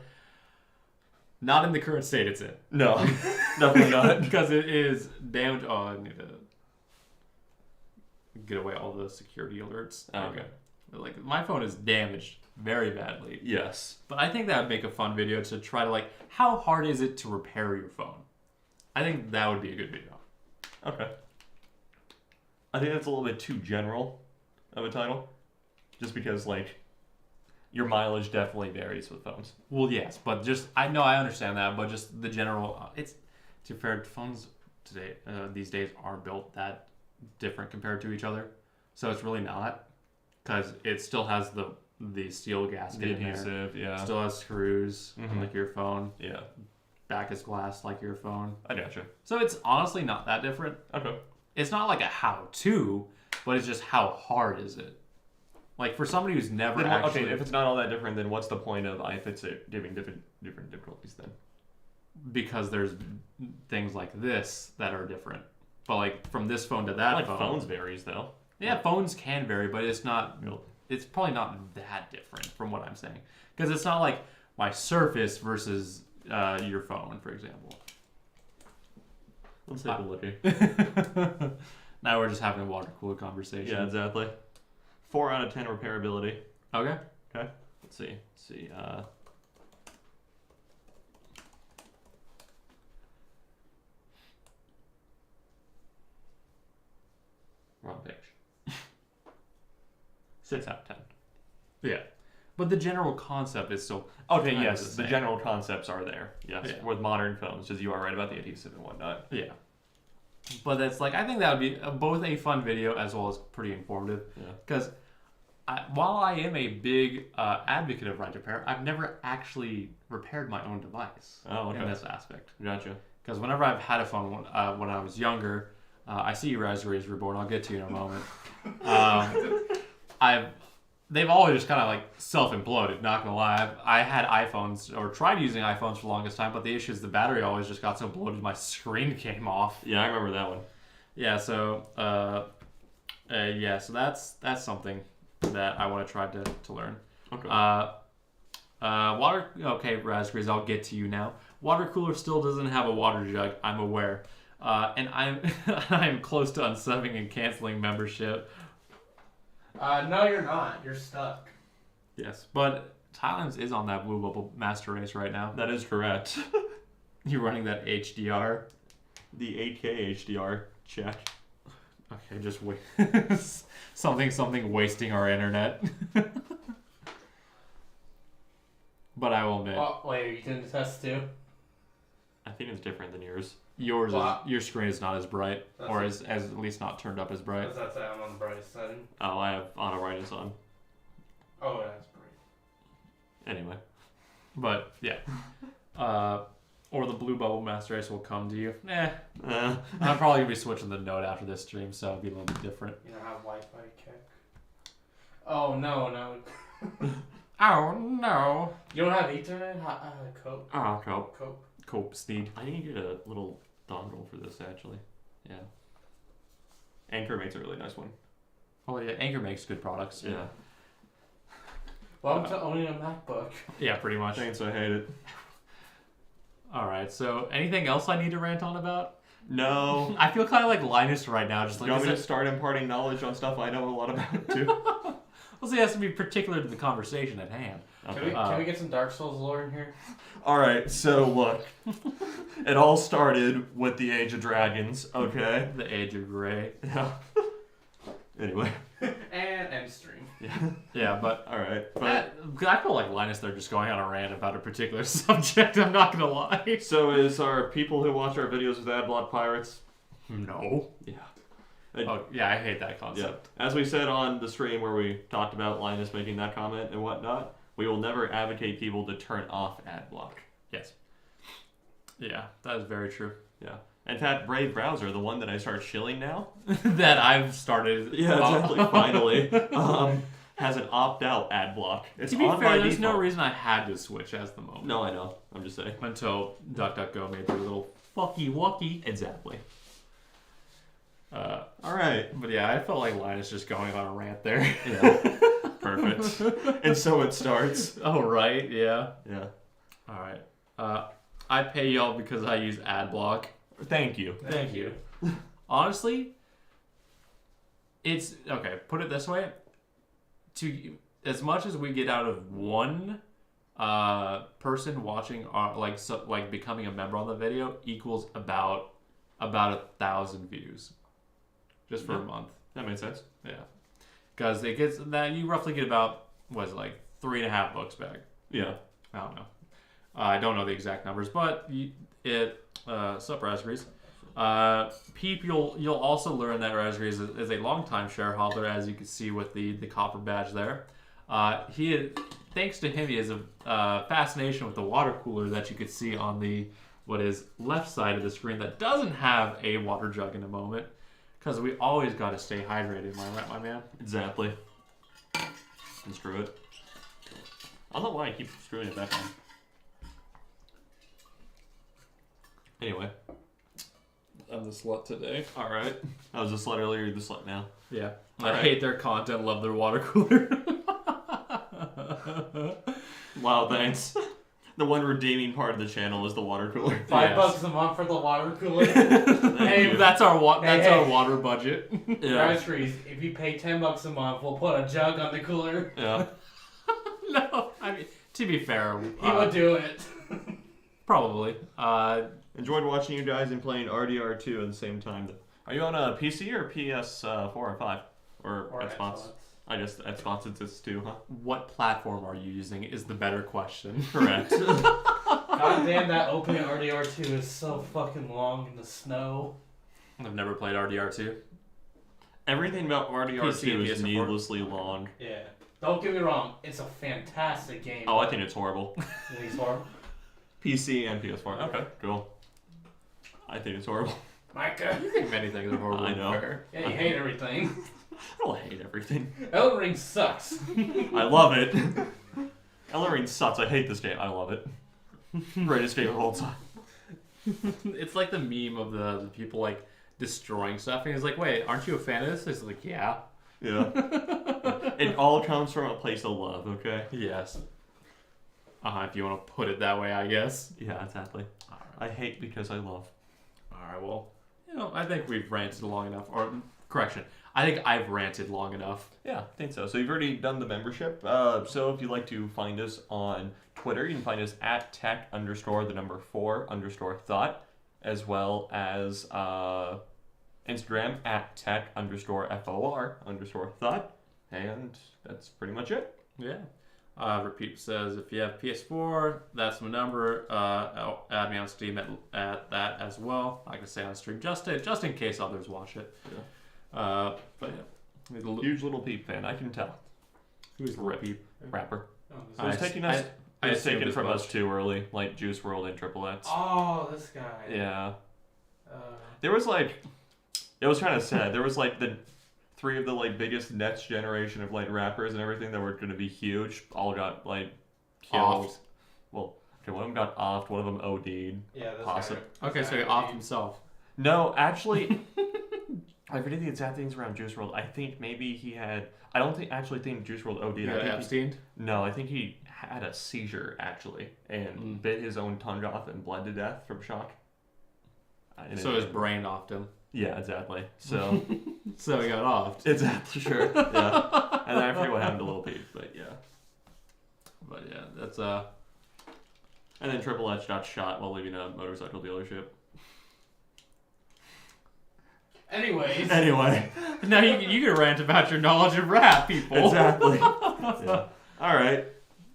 Not in the current state it's in. No, definitely not. Because it is damaged. Oh, I need to get away all the security alerts. Okay. Like my phone is damaged very badly. Yes. But I think that would make a fun video to try to like, how hard is it to repair your phone? I think that would be a good video. Okay. I think that's a little bit too general of a title. Just because like your mileage definitely varies with phones. Well, yes, but just I understand that, but just the general it's to be fair, phones today these days aren't built that different compared to each other. So it's really not, because it still has the steel gasket in adhesive, there. yeah. Still has screws like your phone. Yeah. Back is glass like your phone. I gotcha. So it's honestly not that different. Okay. It's not like a how-to, but it's just how hard is it? Like for somebody who's never actually... Okay, if it's not all that different, then what's the point of iFixit giving different difficulties then? Because there's things like this that are different. But like from this phone to that phone... phones varies though. Yeah, phones can vary, but it's not... It's probably not that different from what I'm saying. Because it's not like my Surface versus your phone, for example. Let's take a look here. Now we're just having a water cooler conversation. Yeah, exactly. 4 out of 10 repairability. Okay. Okay. Let's see. Wrong page. 6 out of 10. Yeah. But the general concept is still... Okay, yes. The general concepts are there. Yes. Yeah. With modern phones, because you are right about the adhesive and whatnot. Yeah. But that's like, I think that would be both a fun video as well as pretty informative. Because while I am a big advocate of right repair, I've never actually repaired my own device in this aspect. Gotcha. Because whenever I've had a phone when I was younger, I see you, Raspberries Reborn. I'll get to you in a moment. They've always just kind of like self-imploded, not gonna lie. I had iPhones, or tried using iPhones for the longest time, but the issue is the battery always just got so bloated my screen came off. Yeah, I remember that one. Yeah, so so that's something that I want to try to learn. Okay. Okay, Raspberries, I'll get to you now. Water cooler still doesn't have a water jug, I'm aware. And I'm close to unsubbing and canceling membership. No, you're not. You're stuck. Yes, but Thailand is on that Blue Bubble Master Race right now. That is correct. You're running that HDR. The 8K HDR check. Okay, just wait. something wasting our internet. But I will admit. Oh, wait, are you doing the test too? I think it's different than yours. Your screen is not as bright, or as at least not turned up as bright. What does that say? I'm on the brightest setting. Oh, I have auto brightness on. Oh, that's bright. Anyway. But yeah. Or the Blue Bubble Master Race will come to you. I'm probably gonna be switching the Note after this stream, so it'll be a little bit different. You know how Wi-Fi kick? Oh no. Oh no. You don't have Ethernet? Cope. Oh, cope. Cope. Cope Steed. I need to get a little dongle for this actually. Yeah. Anchor makes a really nice one. Oh yeah, Anchor makes good products. Yeah. Welcome to owning a MacBook. Yeah, pretty much. Thanks, I hate it. Alright, so anything else I need to rant on about? No. I feel kind of like Linus right now. Just like, You want me to start imparting knowledge on stuff I know a lot about too? Well, see, it has to be particular to the conversation at hand. Okay. Can we get some Dark Souls lore in here? Alright, so look. It all started with the Age of Dragons, okay? The Age of Grey. Yeah. Anyway. And end stream. Yeah. Yeah, but Alright. I feel like Linus, they're just going on a rant about a particular subject. I'm not gonna lie. So is our people who watch our videos with Adblock pirates? No. Yeah. Oh, yeah, I hate that concept. Yeah. As we said on the stream where we talked about Linus making that comment and whatnot, we will never advocate people to turn off Adblock. Yes. Yeah, that is very true. Yeah. In fact, Brave Browser, the one that I start shilling now, That I've started. yeah, exactly, finally, has an opt-out Adblock. It's To be on fair, by there's default. no reason I had to switch as the moment. No, I know. I'm just saying. Until DuckDuckGo made their little fucky wucky. Exactly. Uh, All right. but yeah, I felt like Linus just going on a rant there. Yeah. Perfect. And so it starts. Oh, right, yeah. Yeah. Alright. I pay y'all because I use Adblock. Thank you. Thank you. Honestly, it's okay. Put it this way: to as much as we get out of one person watching our like becoming a member on the video equals about 1,000 views, just for a month. That makes sense. Yeah, because it gets that you roughly get about what is it, like 3.5 books back. Yeah. I don't know. I don't know the exact numbers, but sup Raspberries. Peep, you'll also learn that Raspberries is a longtime shareholder, as you can see with the copper badge there. Thanks to him, he has a fascination with the water cooler that you could see on the what is left side of the screen that doesn't have a water jug in a moment, because we always got to stay hydrated, my man. Exactly. And screw it. I don't know why I keep screwing it back on. Anyway. I'm the slut today. Alright. I was the slut earlier, you're the slut now. Yeah. All I right. hate their content, love their water cooler. Wow, thanks. The one redeeming part of the channel is the water cooler. $5 a month for the water cooler. Hey, That's our Hey. our water budget. Yeah. Groceries. If you pay $10 a month, we'll put a jug on the cooler. Yeah. No, I mean, to be fair, He would do it. probably. Enjoyed watching you guys and playing RDR2 at the same time. Are you on a PC or PS4 or 5? Or Xbox? Xbox. I guess Xbox exists too, huh? What platform are you using is the better question. Correct. God damn, that opening RDR2 is so fucking long in the snow. I've never played RDR2. Everything about PC RDR2 and is PS4. needlessly long. Yeah. Don't get me wrong, it's a fantastic game. Oh, I think it's horrible. You think it's horrible? PC and PS4. Okay, cool. I think it's horrible. Micah. I think many things are horrible. I know. Fair. Yeah, you hate everything. I don't hate everything. Elden Ring sucks. I love it. Elden Ring sucks. I hate this game. I love it. Greatest game of all time. It's like the meme of the people like destroying stuff, and he's like, "Wait, aren't you a fan of this?" It's like, "Yeah." Yeah. It all comes from a place of love, okay? Yes. If you want to put it that way, I guess. Yeah, exactly. I hate because I love. Alright, well, I think we've ranted long enough. Or, correction, I think I've ranted long enough. Yeah, I think so. So you've already done the membership. So if you'd like to find us on Twitter, you can find us at tech_4_thought, as well as Instagram at tech_for_thought. And that's pretty much it. Yeah. Repeat says, if you have PS4, that's my number. Add me on Steam at that as well. I can say on stream just in case others watch it. Yeah. But yeah. Huge Little Peep fan, I can tell. Who's the Peep? Rapper. Oh, So it's taking us. I It was assumed taken as from much. us too early, like Juice WRLD and Triple X. Oh, this guy. Yeah. Uh, There was like, it was kind of sad. There was like the 3 of the like biggest next generation of like rappers and everything that were going to be huge all got like killed. Offed. Well, okay, one of them got offed, one of them OD'd. Yeah, that's Possible. Okay, so he offed himself. No, actually, I forget the exact things around Juice WRLD. I think maybe he had. I don't think Juice WRLD OD'd. Yeah, I think Epstein. No, I think he had a seizure actually and bit his own tongue off and bled to death from shock. So his brain offed him. Yeah, exactly. So. So he got offed. Exactly, sure. Yeah. And then I forget what happened to Lil Peep, but yeah. But yeah, that's And then Triple H got shot while leaving a motorcycle dealership. Anyways. Anyway. now you can rant about your knowledge of rap, people. Exactly. Yeah. All right.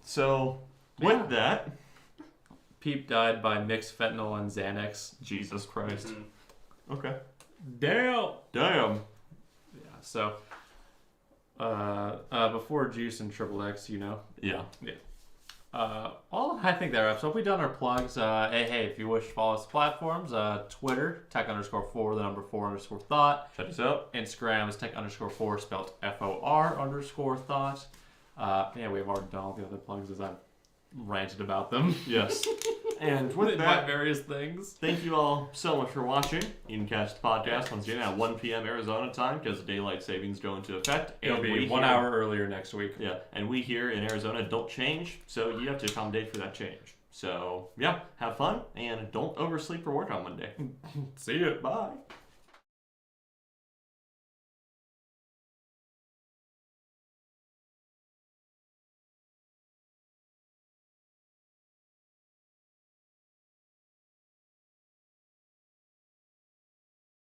So with that, Peep died by mixed fentanyl and Xanax. Jesus Christ. Okay. Damn. Damn. Yeah. So before Juice and Triple X, you know. Yeah. Well, I think that wraps up. We've done our plugs. Hey, if you wish to follow us platforms, Twitter, tech_4, the number 4_thought. Check us out. Instagram is tech_4, spelled FOR_thought. Yeah, we have already done all the other plugs as I've ranted about them. Yes. And with My that, various things. thank you all so much for watching. You can catch the podcast once again at 1 p.m. Arizona time because daylight savings go into effect. It'll And be we 1 here- hour earlier next week. Yeah, and we here in Arizona don't change, so you have to accommodate for that change. So, yeah, have fun, and don't oversleep or work on Monday. See you. Bye.